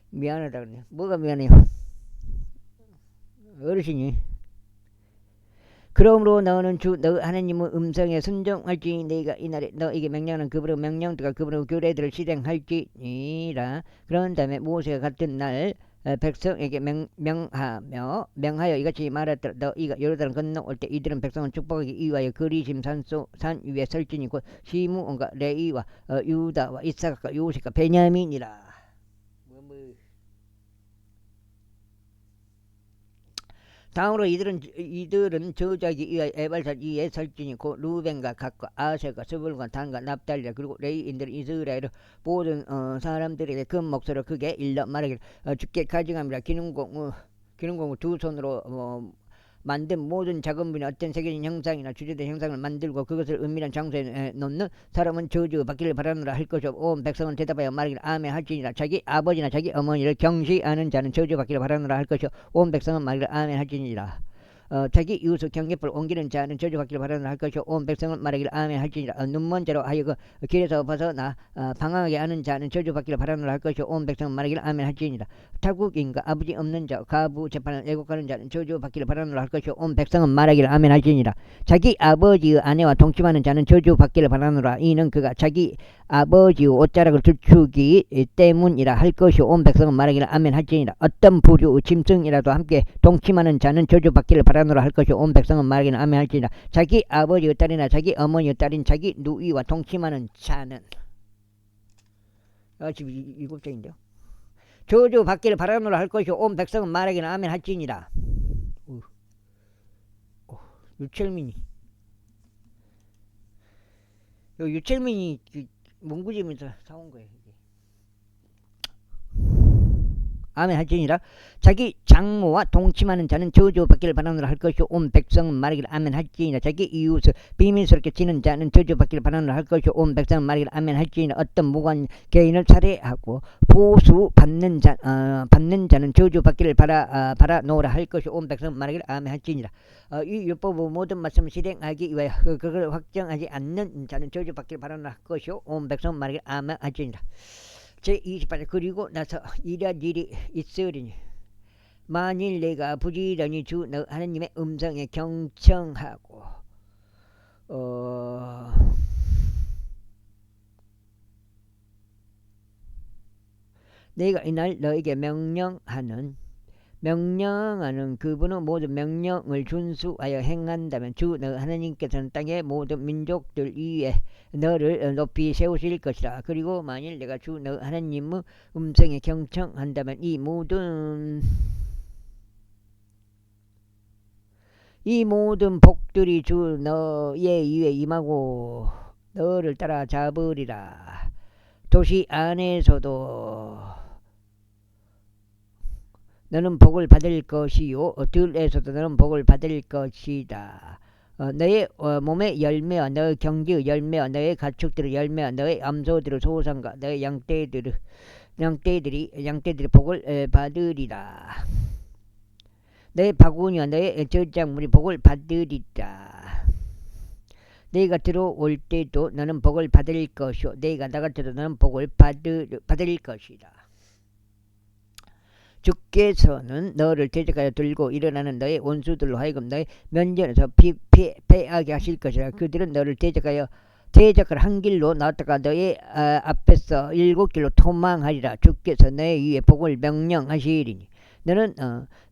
미안하다 그러네. 뭐가 미안해요? 어르신이. 그러므로 너는 주 너 하나님의 음성에 순종할지니 내가 이날에 너에게 명령하는 그분의 명령들과 그분의 규례들을 실행할지니라. 그런 다음에 모세가 같은 날 백성에게 명하여 이같이 말했더라. 너희가 요르단 건너올 때 이들은 백성을 축복하기 위하여 그리심 산 위에 설진이 곧 시므온과 레위와 유다와 이사각과 요셉과 베냐민이라. 다음으로 이들은 저자기 위하여 에발산 위에 설진이 곧 루벤과 gad과 아셀과 스불과 단과 납달리라. 그리고 레위인들은 이스라엘 모든 사람들에게 큰 목소리로 크게 일러 말하기를 주께 가증함이라. 기능공을 두 손으로 만든 모든 작은분이 어떤 새겨진 형상이나 주제된 형상을 만들고 그것을 은밀한 장소에 놓는 사람은 저주받기를 바라노라 할 것이요 온 백성은 대답하여 말하기를 아멘 할지니라. 자기 아버지나 자기 어머니를 경시하는 자는 저주받기를 바라노라 할 것이요 온 백성은 말하기를 아멘 할지니라. 자기 이웃의 경계불 옮기는 자는 저주받기를 바라노라 할 것이요 온 백성은 말하기를 아멘 할지니라. 눈먼 자로 하여금 길에서 벗어나 방황하게 하는 자는 저주받기를 바라노라 할 것이요 온 백성은 말하기를 아멘 할지니라. 타국인과 아버지 없는 자 가부 재판을 애국하는 자는 저주받기를 바라노라 할 것이요 온 백성은 말하기를 아멘 할지니라. 자기 아버지의 아내와 동침하는 자는 저주받기를 바라노라. 이는 그가 자기 아버지의 옷자락을 들추기 때문이라 할 것이요 온 백성은 말하기를 아멘 할지니라. 어떤 부류의 짐승이라도 함께 동침하는 자는 저주받기를 바라노라 할 것이요 온 백성은 말하기를 아멘 할지니라. 자기 아버지의 딸이나 자기 어머니의 딸인 자기 누이와 동침하는 자는 지금 7장인데요. 저주받기를 바라노라 할 것이요 온 백성은 말하기를 아멘 할지니라. 유철민이 유철민이 문구점에서 사온 거예요. 아멘 할지니라. 자기 장모와 동침하는 자는 저주받기를 바라노라 할 것이요 온 백성은 말하기를 아멘 할지니라. 자기 이웃을 비밀스럽게 치는 자는 저주받기를 바라노라 할 것이요 온 백성은 말하기를 아멘 할지니라. 어떤 무관 개인을 살해하고 보수 받는 자는 저주받기를 바라노라 할 것이요 온 백성은 말하기를 아멘 할지니라. 이 율법의 모든 말씀을 실행하기 위하여 그걸 확정하지 않는 자는 저주받기를 바라노라 할 것이요 온 백성은 말하기를 아멘 할지니라. 제28절 그리고 나서 이러한 일이 있으리니 만일 내가 부지런히 주 너 하나님의 음성에 경청하고 내가 이날 너에게 명령하는 그분의 모든 명령을 준수하여 행한다면 주 너 하나님께서는 땅의 모든 민족들 위에 너를 높이 세우실 것이라. 그리고 만일 내가 주 너 하나님의 음성에 경청한다면 이 모든 복들이 주 너의 위에 임하고 너를 따라잡으리라. 도시 안에서도 너는 복을 받을 것이요 들에서도 너는 복을 받을 것이다. 너의 몸의 열매와 너의 경지의 열매와 너의 가축들의 열매와 너의 암소들의 소산과 너의 양떼들이 복을 받으리라. 너의 바구니와 너의 저작물이 복을 받으리라. 네가 들어올 때도 너는 복을 받을 것이요 네가 나갈 때도 너는 복을 받을 것이다. 주께서는 너를 대적하여 들고 일어나는 너의 원수들로 하여금 너의 면전에서 패하게 하실 것이라. 그들은 너를 대적을 한 길로 나왔다가 너의 앞에서 7길로 도망하리라. 주께서 너의 위에 복을 명령하시리니 너는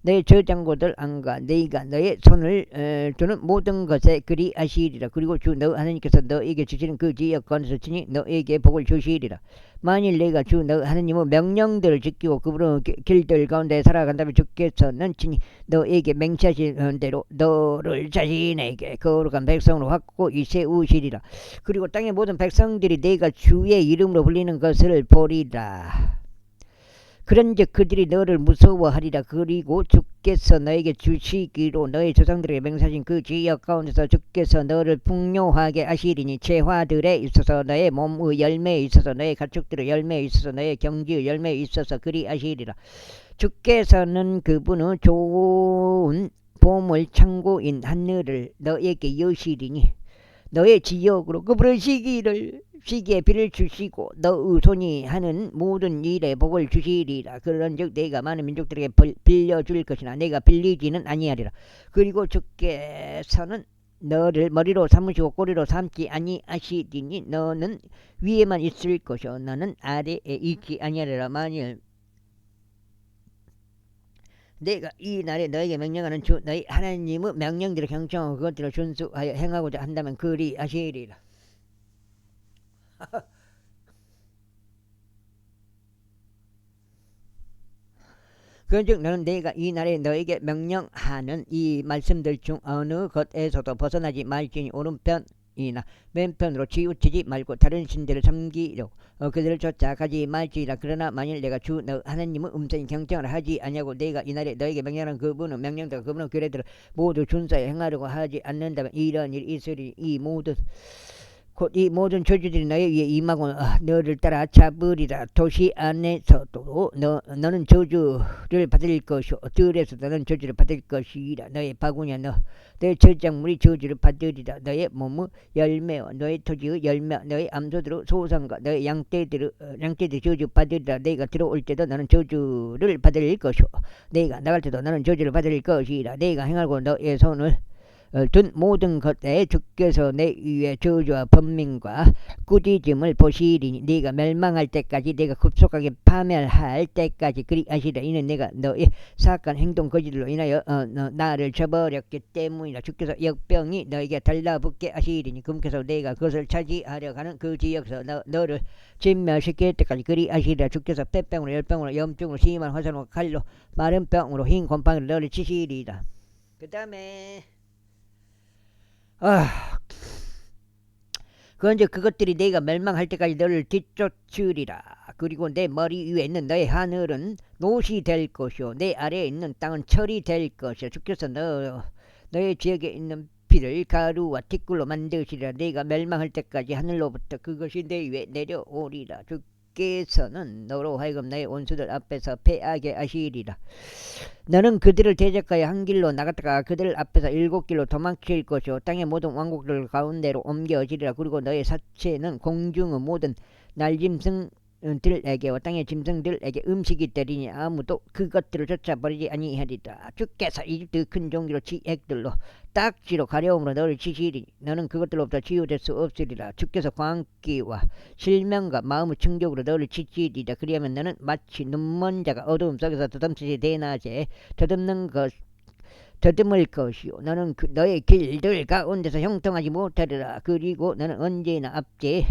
너의 저장고들 안과 너희가 너의 손을 두는 모든 것에 그리하시리라. 그리고 주 너 하나님께서 너에게 주시는 그 지역권에서 친히 너에게 복을 주시리라. 만일 내가 주 너 하나님의 명령들을 지키고 그분의 길들 가운데 살아간다면 주께서는 친히 너에게 맹세하신 대로 너를 자신에게 거룩한 백성으로 확고히 세우시리라. 그리고 땅의 모든 백성들이 내가 주의 이름으로 불리는 것을 보리라. 그런즉 그들이 너를 무서워하리라. 그리고 주께서 너에게 주시기로 너의 조상들에게 맹세하신 그 지역 가운데서 주께서 너를 풍요하게 하시리니 재화들에 있어서 너의 몸의 열매에 있어서 너의 가축들의 열매에 있어서 너의 경지의 열매에 있어서 그리하시리라. 주께서는 그분의 좋은 보물 창고인 하늘을 너에게 여시리니 너의 지역으로 그분의 시기에 비를 주시고 너의 손이 하는 모든 일에 복을 주시리라. 그런즉 내가 많은 민족들에게 빌려줄 것이나 내가 빌리지는 아니하리라. 그리고 주께서는 너를 머리로 삼으시고 꼬리로 삼지 아니하시리니 너는 위에만 있을 것이요 너는 아래에 있지 아니하리라. 만일 내가 이 날에 너에게 명령하는 주 너희 하나님의 명령들을 경청하고 그것들을 준수하여 행하고자 한다면 그리하시리라. 그런즉 너는 내가 이 날에 너에게 명령하는 이 말씀들 중 어느 것에서도 벗어나지 말지니 오른편이나 왼편으로 치우치지 말고 다른 신들을 섬기려 그들을 쫓아가지 말지라. 그러나 만일 내가 주 너 하나님의 음성이 경청을 하지 아니하고 내가 이 날에 너에게 명령하는 그분의 명령들과 그분의 규례들을 모두 준수하여 행하려고 하지 않는다면 이런 일이 있으리. 곧 이 모든 저주들이 너희 위에 임하고 너를 따라 잡으리라. 도시 안에서도 너는 저주를 받을 것이요 들에서도 너는 저주를 받을 것이라. 너의 바구니와 너의 저작물이 저주를 받으리라. 너의 몸의 열매와 너의 토지의 열매 너의 암소들의 소산과 너의 양떼들이 저주 받으리라. 내가 들어올 때도 너는 저주를 받을 것이요 내가 나갈 때도 너는 저주를 받을 것이라. 내가 행하고 너의 손을 둔 모든 것에 주께서 내 위에 저주와 번민과 꾸짖음을 보시리니 네가 멸망할 때까지 내가 급속하게 파멸할 때까지 그리하시라. 이는 내가 너의 사악한 행동 거짓으로 인하여 나를 저버렸기 때문이라. 주께서 역병이 너에게 달라붙게 하시리니 금께서 내가 그것을 차지하려 하는 그 지역에서 너를 진멸시킬 때까지 그리하시리라. 주께서 폐병으로 열병으로 염증으로 심한 화살로 칼로 마른 병으로 흰 곰팡이로 너를 치시리라. 그 다음에 그런즉 그것들이 내가 멸망할 때까지 너를 뒤쫓으리라. 그리고 내 머리 위에 있는 너의 하늘은 노시 될 것이요 내 아래에 있는 땅은 철이 될 것이요 주께서 너의 지역에 있는 피를 가루와 티끌로 만드시리라. 내가 멸망할 때까지 하늘로부터 그것이 내 위에 내려오리라. 주께서는 너로 하여금 너의 원수들 앞에서 패하게 하시리라. 너는 그들을 대적하여 한 길로 나갔다가 그들 앞에서 7길로 도망칠 것이요 땅의 모든 왕국들 가운데로 옮겨지리라. 그리고 너의 사체는 공중의 모든 날짐승들에게와 땅의 짐승들에게 음식이 되리니 아무도 그것들을 쫓아버리지 아니하리라. 주께서 이집트 큰 종기로 지액들로 딱지로 가려움으로 너를 치시리니 너는 그것들로부터 치유될 수 없으리라. 주께서 광기와 실명과 마음의 충격으로 너를 치시리라. 그리하면 너는 마치 눈먼 자가 어두움 속에서 더듬듯이 대낮에 더듬을 것이요 너는 너의 길들 가운데서 형통하지 못하리라. 그리고 너는 언제나 압제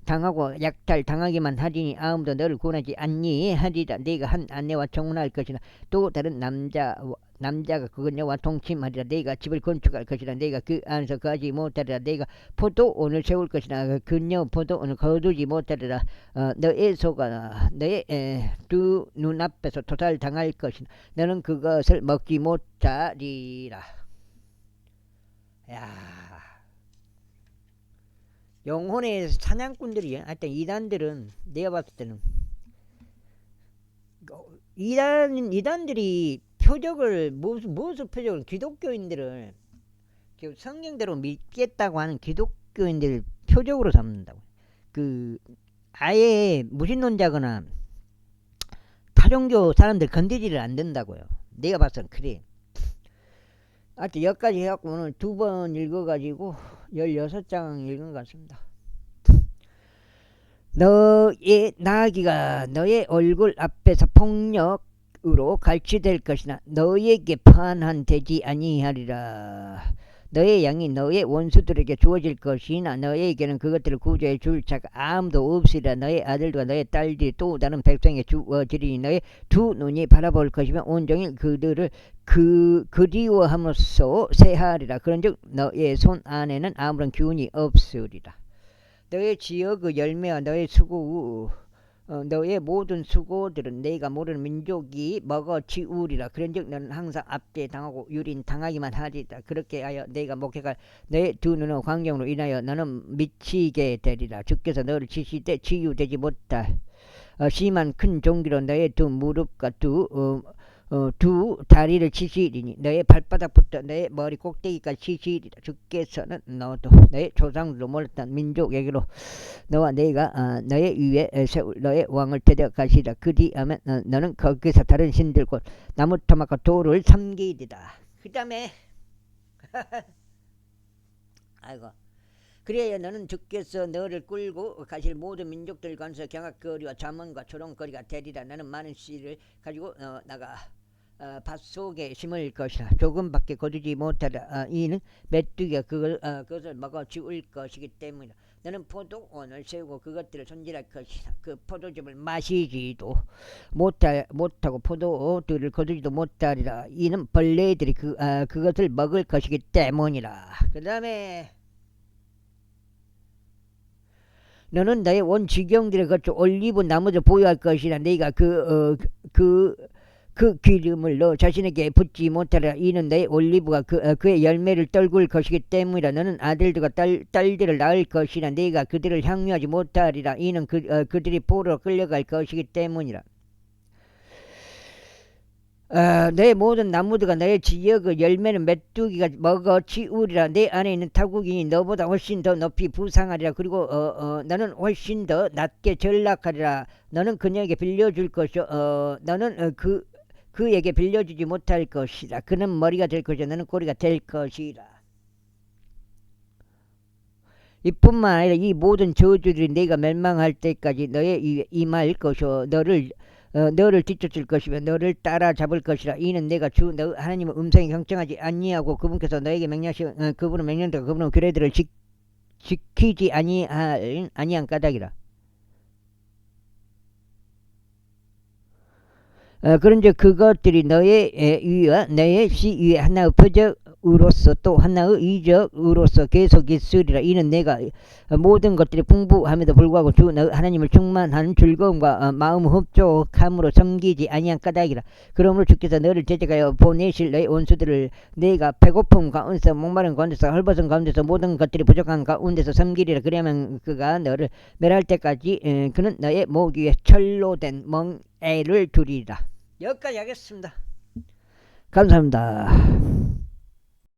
당하고 약탈 당하기만 하리니 아무도 너를 구원하지 아니하리라. 네가 한 아내와 청혼할 것이나 또 다른 남자가 그녀와 동침하리라. 네가 집을 건축할 것이라. 네가 그 안에서 거하지 못하리라. 네가 포도원을 세울 것이나 그녀 포도원을 거두지 못하리라. 너의 소가 너의 두 눈앞에서 토살당할 것이나 너는 그것을 먹지 못하리라. 야, 영혼의 사냥꾼들이 하여튼 이단들은 내가 봤을 때는 이단들이 표적을 무슨 표적을 기독교인들을 성경대로 믿겠다고 하는 기독교인들을 표적으로 삼는다고. 그 아예 무신론자거나 타종교 사람들 건드리를 안 된다고요. 내가 봤을 땐 그래. 하여튼 여기까지 해갖고 오늘 2번 읽어가지고 16장 읽은 것 같습니다. 너의 나귀가 너의 얼굴 앞에서 폭력으로 갈취될 것이나 너에게 판한되지 아니하리라. 너의 양이 너의 원수들에게 주어질 것이나 너에게는 그것들을 구제해 줄 자가 아무도 없으리라. 너의 아들과 너의 딸들이 또 다른 백성에게 주어지리니 너의 두 눈이 바라볼 것이며 온종일 그들을 그리워함으로써 세하리라. 그런즉 너의 손 안에는 아무런 기운이 없으리라. 너의 지역의 열매와 너의 너의 모든 수고들은 내가 모르는 민족이 먹어치우리라. 그런즉 너는 항상 압제 당하고 유린 당하기만 하리라. 그렇게 하여 내가 목회할 너의 두 눈의 광경으로 인하여 너는 미치게 되리라. 주께서 너를 치시되 치유되지 못할 심한 큰 종기로 너의 두 무릎과 두 다리를 치시리니 너의 발바닥부터 너의 머리 꼭대기까지 치시리라. 주께서는 너도 너의 조상들로 몰랐던 민족에게로 너와 내가 너의 위에 세울 너의 왕을 데려가시라. 그 뒤하면 너는 거기서 다른 신들 곧 나무 토막과 돌을 섬기리라. 그 다음에 아이고 그래야 너는 주께서 너를 끌고 가실 모든 민족들 간서 경악거리와 잠언과 조롱거리가 되리라. 너는 많은 씨를 가지고 나가 밭 속에 심을 것이라. 조금밖에 거두지 못하라. 이는 메뚜기가 그것을 먹어 지울 것이기 때문이라. 너는 포도원을 세우고 그것들을 손질할 것이라. 그 포도즙을 마시지도 못하고 포도들을 거두지도 못하리라. 이는 벌레들이 그것을 먹을 것이기 때문이라. 그 다음에 너는 너의 온 지경들에 거쳐 올리브 나무를 보유할 것이라. 네가 그 기름을 너 자신에게 붓지 못하라. 이는 너의 올리브가 그의 열매를 떨굴 것이기 때문이라. 너는 아들들과 딸들을 낳을 것이라. 네가 그들을 향유하지 못하리라. 이는 그들이 포로로 끌려갈 것이기 때문이라. 내 모든 나무들과 너의 지역의 열매는 메뚜기가 먹어 치우리라. 내 안에 있는 타국이 너보다 훨씬 더 높이 부상하리라. 그리고 너는 훨씬 더 낮게 전락하리라. 너는 그녀에게 빌려줄 것이요 너는 그에게 빌려주지 못할 것이라. 그는 머리가 될 것이요 너는 꼬리가 될 것이라. 이뿐만 아니라 이 모든 저주들이 네가 멸망할 때까지 너의 임할 것이요 너를 뒤쫓을 것이며 너를 따라잡을 것이라. 이는 내가 주 너 하나님의 음성에 경청하지 아니하고 그분께서 너에게 명령하신 그분은 명령대로 그분은 규례들을 지키지 아니한 까닭이라. 그런즉 그것들이 너의 위와 너의 시 위에 하나의 표적으로서 또 하나의 이적으로서 계속 있으리라. 이는 내가 모든 것들이 풍부함에도 불구하고 주 너 하나님을 충만한 즐거움과 마음 흡족함으로 섬기지 아니한 까닭이라. 그러므로 주께서 너를 대적하여 보내실 너의 원수들을 내가 배고픔 가운데서 목마른 가운데서 헐벗은 가운데서 모든 것들이 부족한 가운데서 섬기리라. 그러면 그가 너를 멸할 때까지 그는 너의 목 위에 철로 된 멍에를 두리라. 여기까지 하겠습니다. 감사합니다.